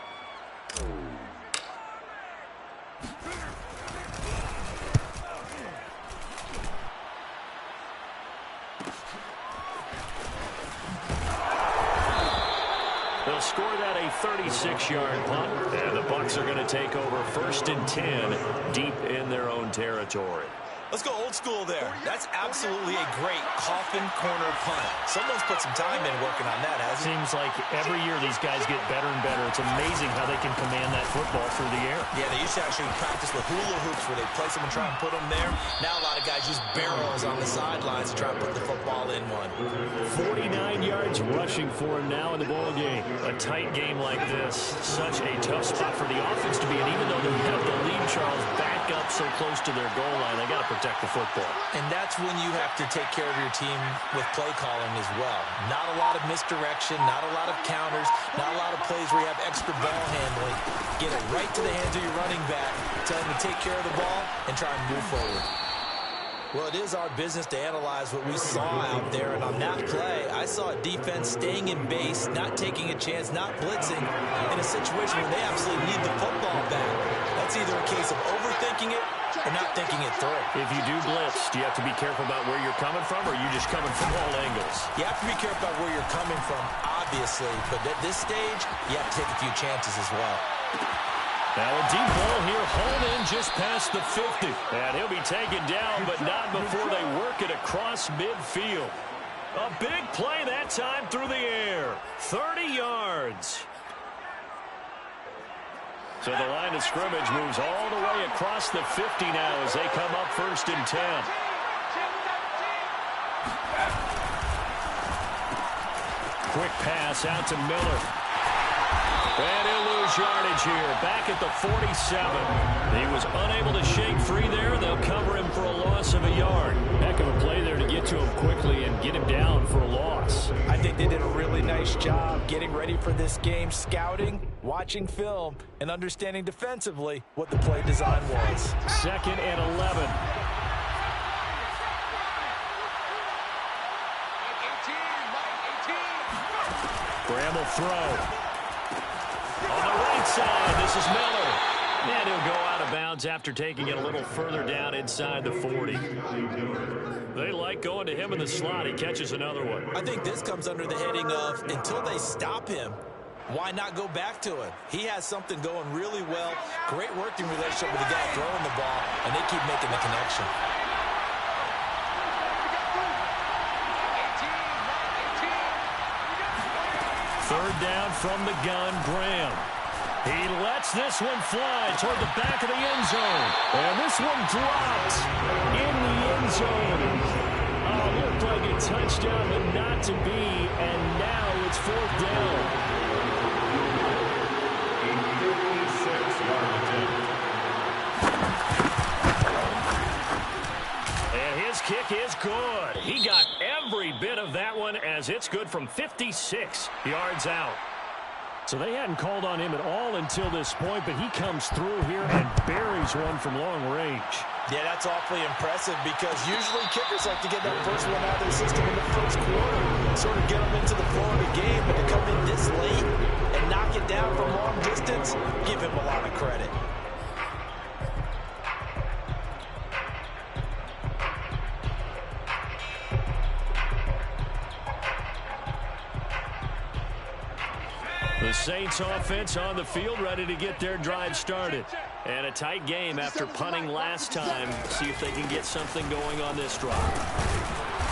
Speaker 1: They'll score that a 36-yard punt, and the Bucs are going to take over 1st and 10 deep in their own territory.
Speaker 2: Let's go old school there. That's absolutely a great coffin corner punt. Someone's put some time in working on that, hasn't it?
Speaker 1: Seems like every year these guys get better and better. It's amazing how they can command that football through the air.
Speaker 2: Yeah, they used to actually practice with hula hoops where they place them and try and put them there. Now a lot of guys use barrels on the sidelines to try and put the football in one.
Speaker 1: 49 yards rushing for him now in the ball game. A tight game like this, such a tough spot for the offense to be in. Even though they have the lead, Charles, back up so close to their goal line, they got to protect the football.
Speaker 2: And that's when you have to take care of your team with play calling as well. Not a lot of misdirection, not a lot of counters, not a lot of plays where you have extra ball handling. Get it right to the hands of your running back, tell him to take care of the ball, and try and move forward. Well, it is our business to analyze what we saw out there, and on that play, I saw a defense staying in base, not taking a chance, not blitzing, in a situation where they absolutely need the football back. That's either a case of overthinking it or not thinking it through.
Speaker 1: If you do blitz, do you have to be careful about where you're coming from, or are you just coming from all angles?
Speaker 2: You have to be careful about where you're coming from, obviously, but at this stage, you have to take a few chances as well.
Speaker 1: Now a deep ball here, hauled in just past the 50. And he'll be taken down, but not before they work it across midfield. A big play that time through the air. 30 yards. So the line of scrimmage moves all the way across the 50 now as they come up 1st and 10. Quick pass out to Miller. And he'll lose yardage here. Back at the 47. He was unable to shake free there. They'll cover him for a loss of a yard. Heck of a play there to get to him quickly and get him down for a loss.
Speaker 2: I think they did a really nice job getting ready for this game, scouting, watching film, and understanding defensively what the play design was.
Speaker 1: 2nd and 11. Graham will throw. On the right side, this is Miller. And he'll go out of bounds after taking it a little further down inside the 40. They like going to him in the slot. He catches another one.
Speaker 2: I think this comes under the heading of, until they stop him, why not go back to it? He has something going really well. Great working relationship with the guy throwing the ball, and they keep making the connection.
Speaker 1: Third down from the gun, Graham. He lets this one fly toward the back of the end zone. And this one dropped in the end zone. Oh, looked like a touchdown, but not to be. And now it's 4th down. And his kick is good. He got every bit of that one as it's good from 56 yards out. So they hadn't called on him at all until this point, but he comes through here and buries one from long range.
Speaker 2: Yeah, that's awfully impressive because usually kickers like to get that first one out of their system in the first quarter, sort of get them into the flow of the game, but to come come in this late and knock it down from long distance, give him a lot of credit.
Speaker 1: The Saints offense on the field, ready to get their drive started. And a tight game after punting last time. See if they can get something going on this drive.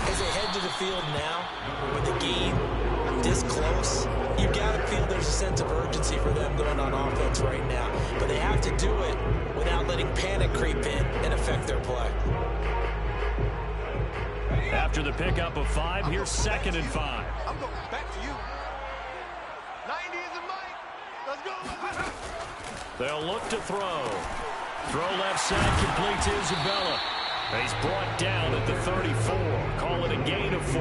Speaker 2: As they head to the field now, with the game this close, you've got to feel there's a sense of urgency for them going on offense right now. But they have to do it without letting panic creep in and affect their play.
Speaker 1: After the pickup of 5, here's 2nd and 5.
Speaker 3: I'm going back to you. 90 is a mic. Let's go.
Speaker 1: They'll look to throw. Throw left side, complete to Isabella. He's brought down at the 34. Call it a gain of 4.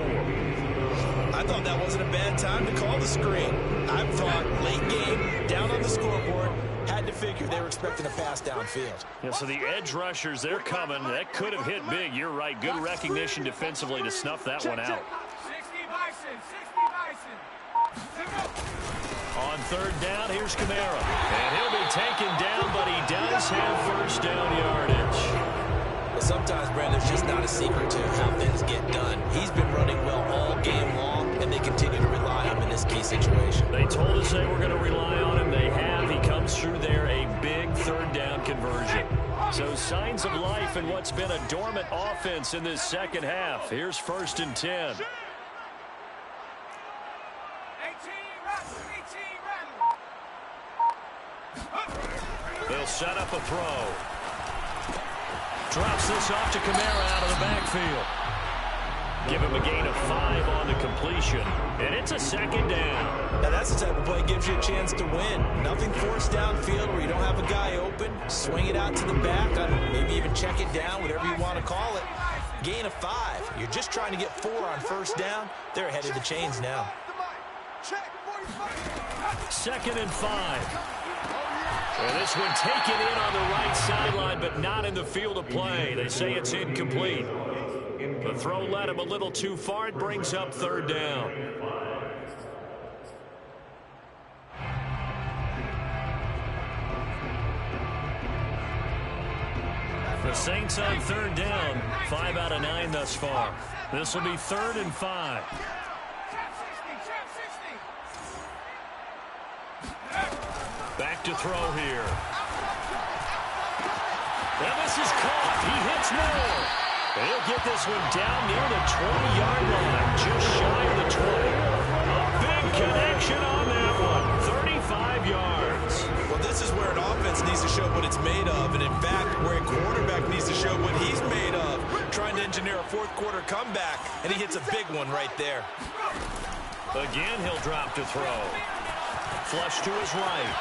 Speaker 2: I thought that wasn't a bad time to call the screen. I thought late game, down on the scoreboard, had to figure they were expecting a pass downfield.
Speaker 1: Yeah, so the edge rushers, they're coming. That could have hit big. You're right. Good recognition defensively to snuff that one out.
Speaker 5: 60 Bison, 60 Bison.
Speaker 1: On 3rd down, here's Kamara. And he'll be taken down, but he does have first down yardage.
Speaker 2: Well, sometimes, Brandon, there's just not a secret to how things get done. He's been running well all game long, and they continue to rely on him in this key situation.
Speaker 1: They told us they were going to rely on him. They have. He comes through there, a big 3rd down conversion. So signs of life in what's been a dormant offense in this second half. Here's 1st and 10. They'll set up a throw. Drops this off to Kamara out of the backfield. Give him a gain of 5 on the completion. And it's a 2nd down.
Speaker 2: Now that's the type of play that gives you a chance to win. Nothing forced downfield where you don't have a guy open. Swing it out to the back. Maybe even check it down, whatever you want to call it. Gain of 5. You're just trying to get 4 on 1st down. They're ahead of the chains now.
Speaker 1: 2nd and 5. And this one taken in on the right sideline, but not in the field of play. They say it's incomplete. The throw led him a little too far. It brings up 3rd down. The Saints on 3rd down. 5 out of 9 thus far. This will be 3rd and 5. Back to throw here. And this is caught. He hits more. And he'll get this one down near the 20-yard line, just shy of the 20. A big connection on that one. 35 yards.
Speaker 2: Well, this is where an offense needs to show what it's made of. And, in fact, where a quarterback needs to show what he's made of. Trying to engineer a 4th-quarter comeback, and he hits a big one right there.
Speaker 1: Again, he'll drop to throw. Flush to his right.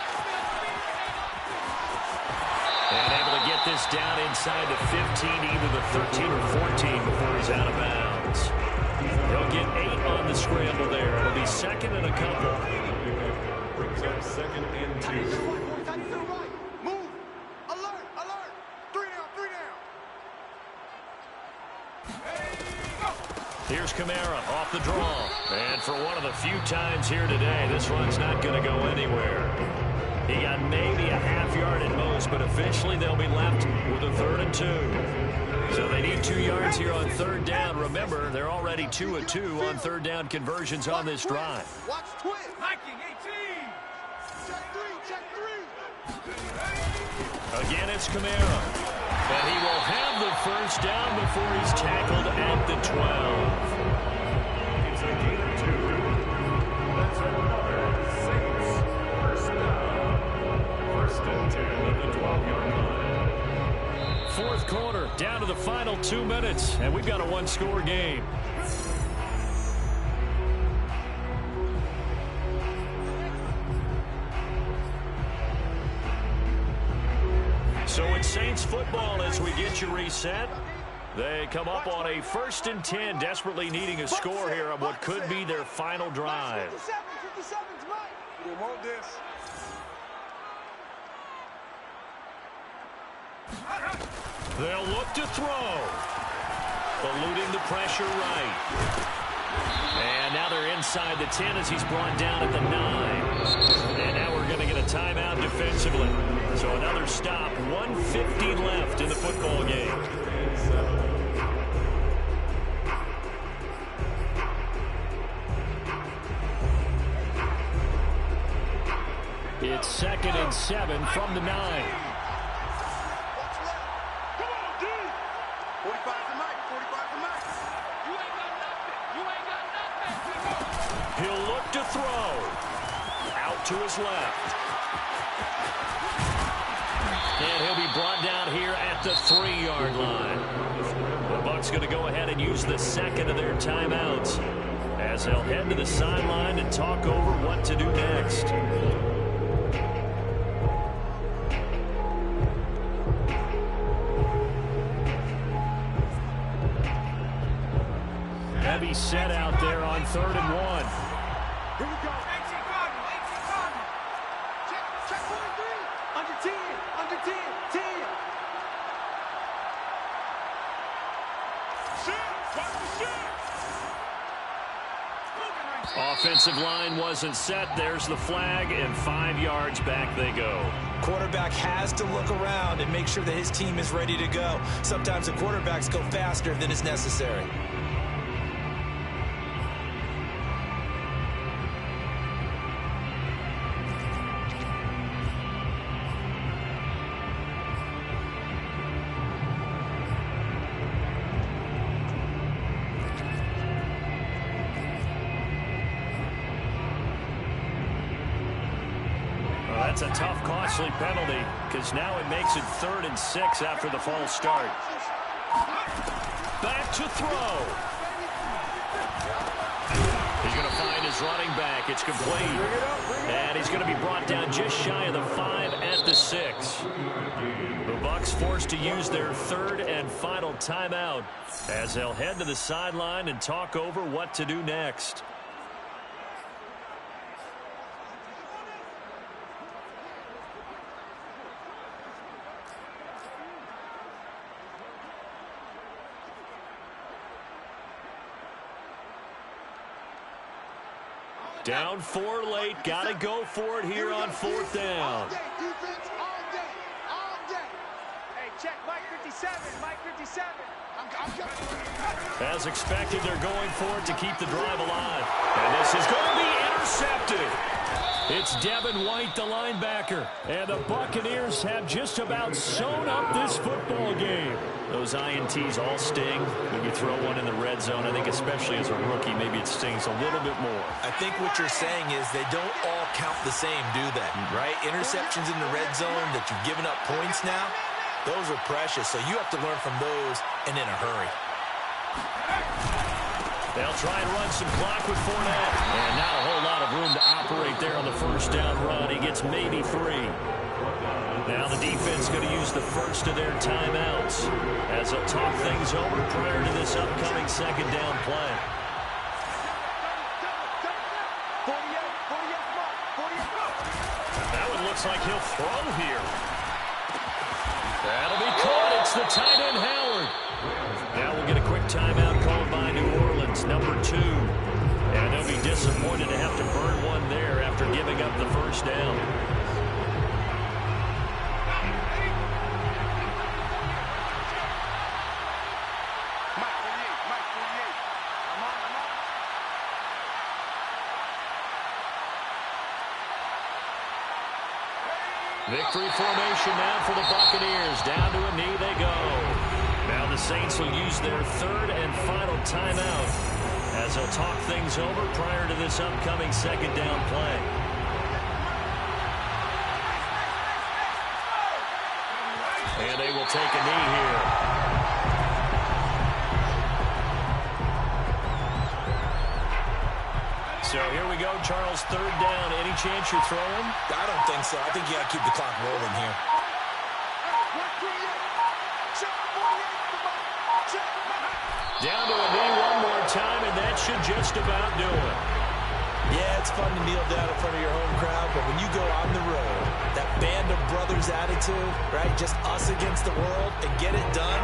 Speaker 1: And able to get this down inside the 15, either the 13 or 14 before he's out of bounds. He'll get 8 on the scramble there. It'll be 2nd and a couple.
Speaker 4: Brings up 2nd and 2.
Speaker 3: Move. Alert, alert. 3 down, 3 down.
Speaker 1: Here's Kamara off the draw. And for one of the few times here today, this run's not going to go anywhere. He got maybe a half yard at most, but officially they'll be left with a 3rd and 2. So they need 2 yards here on 3rd down. Remember, they're already 2 of 2 on 3rd down conversions on this drive.
Speaker 3: Watch twist.
Speaker 5: Viking 18.
Speaker 3: Check 3.
Speaker 1: Again, it's Kamara. But he will have the 1st down before he's tackled at the 12.
Speaker 4: It's a gain of 2. That's another Saints 1st down. 1st and 10 at the 12-yard line.
Speaker 1: 4th quarter, down to the final 2 minutes, and we've got a 1-score game. So it's Saints football as we get you reset. They come up on a 1st and 10, desperately needing a score here on what could be their final drive.
Speaker 3: 57's Mike. They want this.
Speaker 1: They'll look to throw. Eluding the pressure right. And now they're inside the 10 as he's brought down at the 9. And now we're going to get a timeout defensively. So another stop, 1:50 left in the football game. It's 2nd and 7 from the 9.
Speaker 3: Come on, D. 45 to Mike. 45 to Mike.
Speaker 5: You ain't got nothing. You ain't got nothing.
Speaker 1: He'll look to throw. Out to his left. And he'll be brought down here at the 3-yard line. The Bucs going to go ahead and use the second of their timeouts as they'll head to the sideline and talk over what to do next. Heavy set out there on 3rd and 1.
Speaker 3: Here we go.
Speaker 5: 18 Cardinal. 18 Cardinal.
Speaker 3: Check 43.
Speaker 5: Under 10. Under 10. 10.
Speaker 3: Shit. Watch the shit.
Speaker 1: Offensive line wasn't set. There's the flag, and 5 yards back they go.
Speaker 2: Quarterback has to look around and make sure that his team is ready to go. Sometimes the quarterbacks go faster than is necessary.
Speaker 1: That's a tough, costly penalty because now it makes it 3rd and 6 after the false start. Back to throw. He's going to find his running back. It's complete. And he's going to be brought down just shy of the 5 at the 6. The Bucs forced to use their 3rd and final timeout as they'll head to the sideline and talk over what to do next. Down 4 late. Got to go for it here on 4th down.
Speaker 3: All day, defense, all day, all day.
Speaker 5: Hey, check Mike 57. Mike 57.
Speaker 3: I'm coming.
Speaker 1: As expected, they're going for it to keep the drive alive. And this is going to be intercepted. It's Devin White, the linebacker. And the Buccaneers have just about sewn up this football game. Those INTs all sting when you throw one in the red zone. I think especially as a rookie, maybe it stings a little bit more.
Speaker 2: I think what you're saying is they don't all count the same, do they? Right? Interceptions in the red zone that you've given up points now, those are precious. So you have to learn from those and in a hurry.
Speaker 1: They'll try and run some clock with Fournette. And not a whole lot of room to operate there on the first down run. He gets maybe 3. Now the defense going to use the first of their timeouts as they'll talk things over prior to this upcoming 2nd down play.
Speaker 5: 48. 48 mark. 48.
Speaker 1: That one looks like he'll throw here. That'll be caught. It's the tight end, Howard. Now we'll get a quick timeout called by New Orleans, number 2. And they'll be disappointed to have to burn one there after giving up the first down. Victory formation now for the Buccaneers. Down to a knee they go. Now the Saints will use their 3rd and final timeout as they'll talk things over prior to this upcoming 2nd down play. And they will take a knee here. So here we go, Charles, 3rd down. Any chance you're throwing?
Speaker 2: I don't think so. I think you got to keep the clock rolling here.
Speaker 1: Down to a knee one more time, and that should just about do it.
Speaker 2: Yeah, it's fun to kneel down in front of your home crowd, but when you go on the road, that band of brothers attitude, right, just us against the world, and get it done,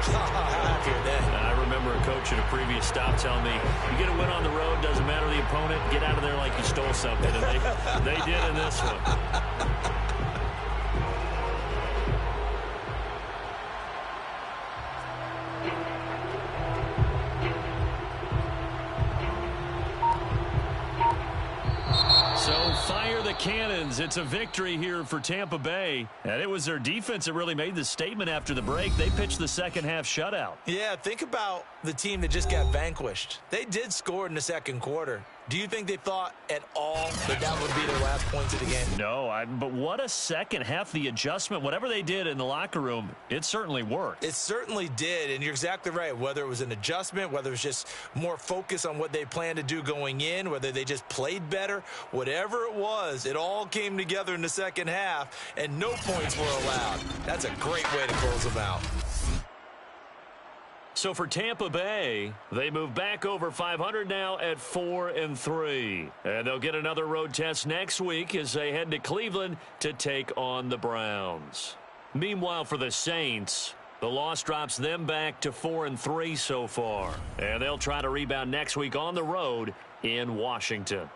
Speaker 2: happier then.
Speaker 1: I remember a coach coach at a previous stop telling me, you get a win on the road, doesn't matter the opponent, get out of there like you stole something. And they did in this one. So fire the cannons. It's a victory here for Tampa Bay. And it was their defense that really made the statement after the break. They pitched the second half shutout.
Speaker 2: Yeah, think about the team that just got vanquished. They did score in the second quarter. Do you think they thought at all that that would be their last points of the game?
Speaker 1: No, but what a second half. The adjustment, whatever they did in the locker room, it certainly worked.
Speaker 2: It certainly did, and you're exactly right. Whether it was an adjustment, whether it was just more focus on what they planned to do going in, whether they just played better, whatever it was, it all came together in the second half, and no points were allowed. That's a great way to close them out.
Speaker 1: So for Tampa Bay, they move back over 500 now at 4-3. And they'll get another road test next week as they head to Cleveland to take on the Browns. Meanwhile, for the Saints, the loss drops them back to 4-3 so far. And they'll try to rebound next week on the road in Washington.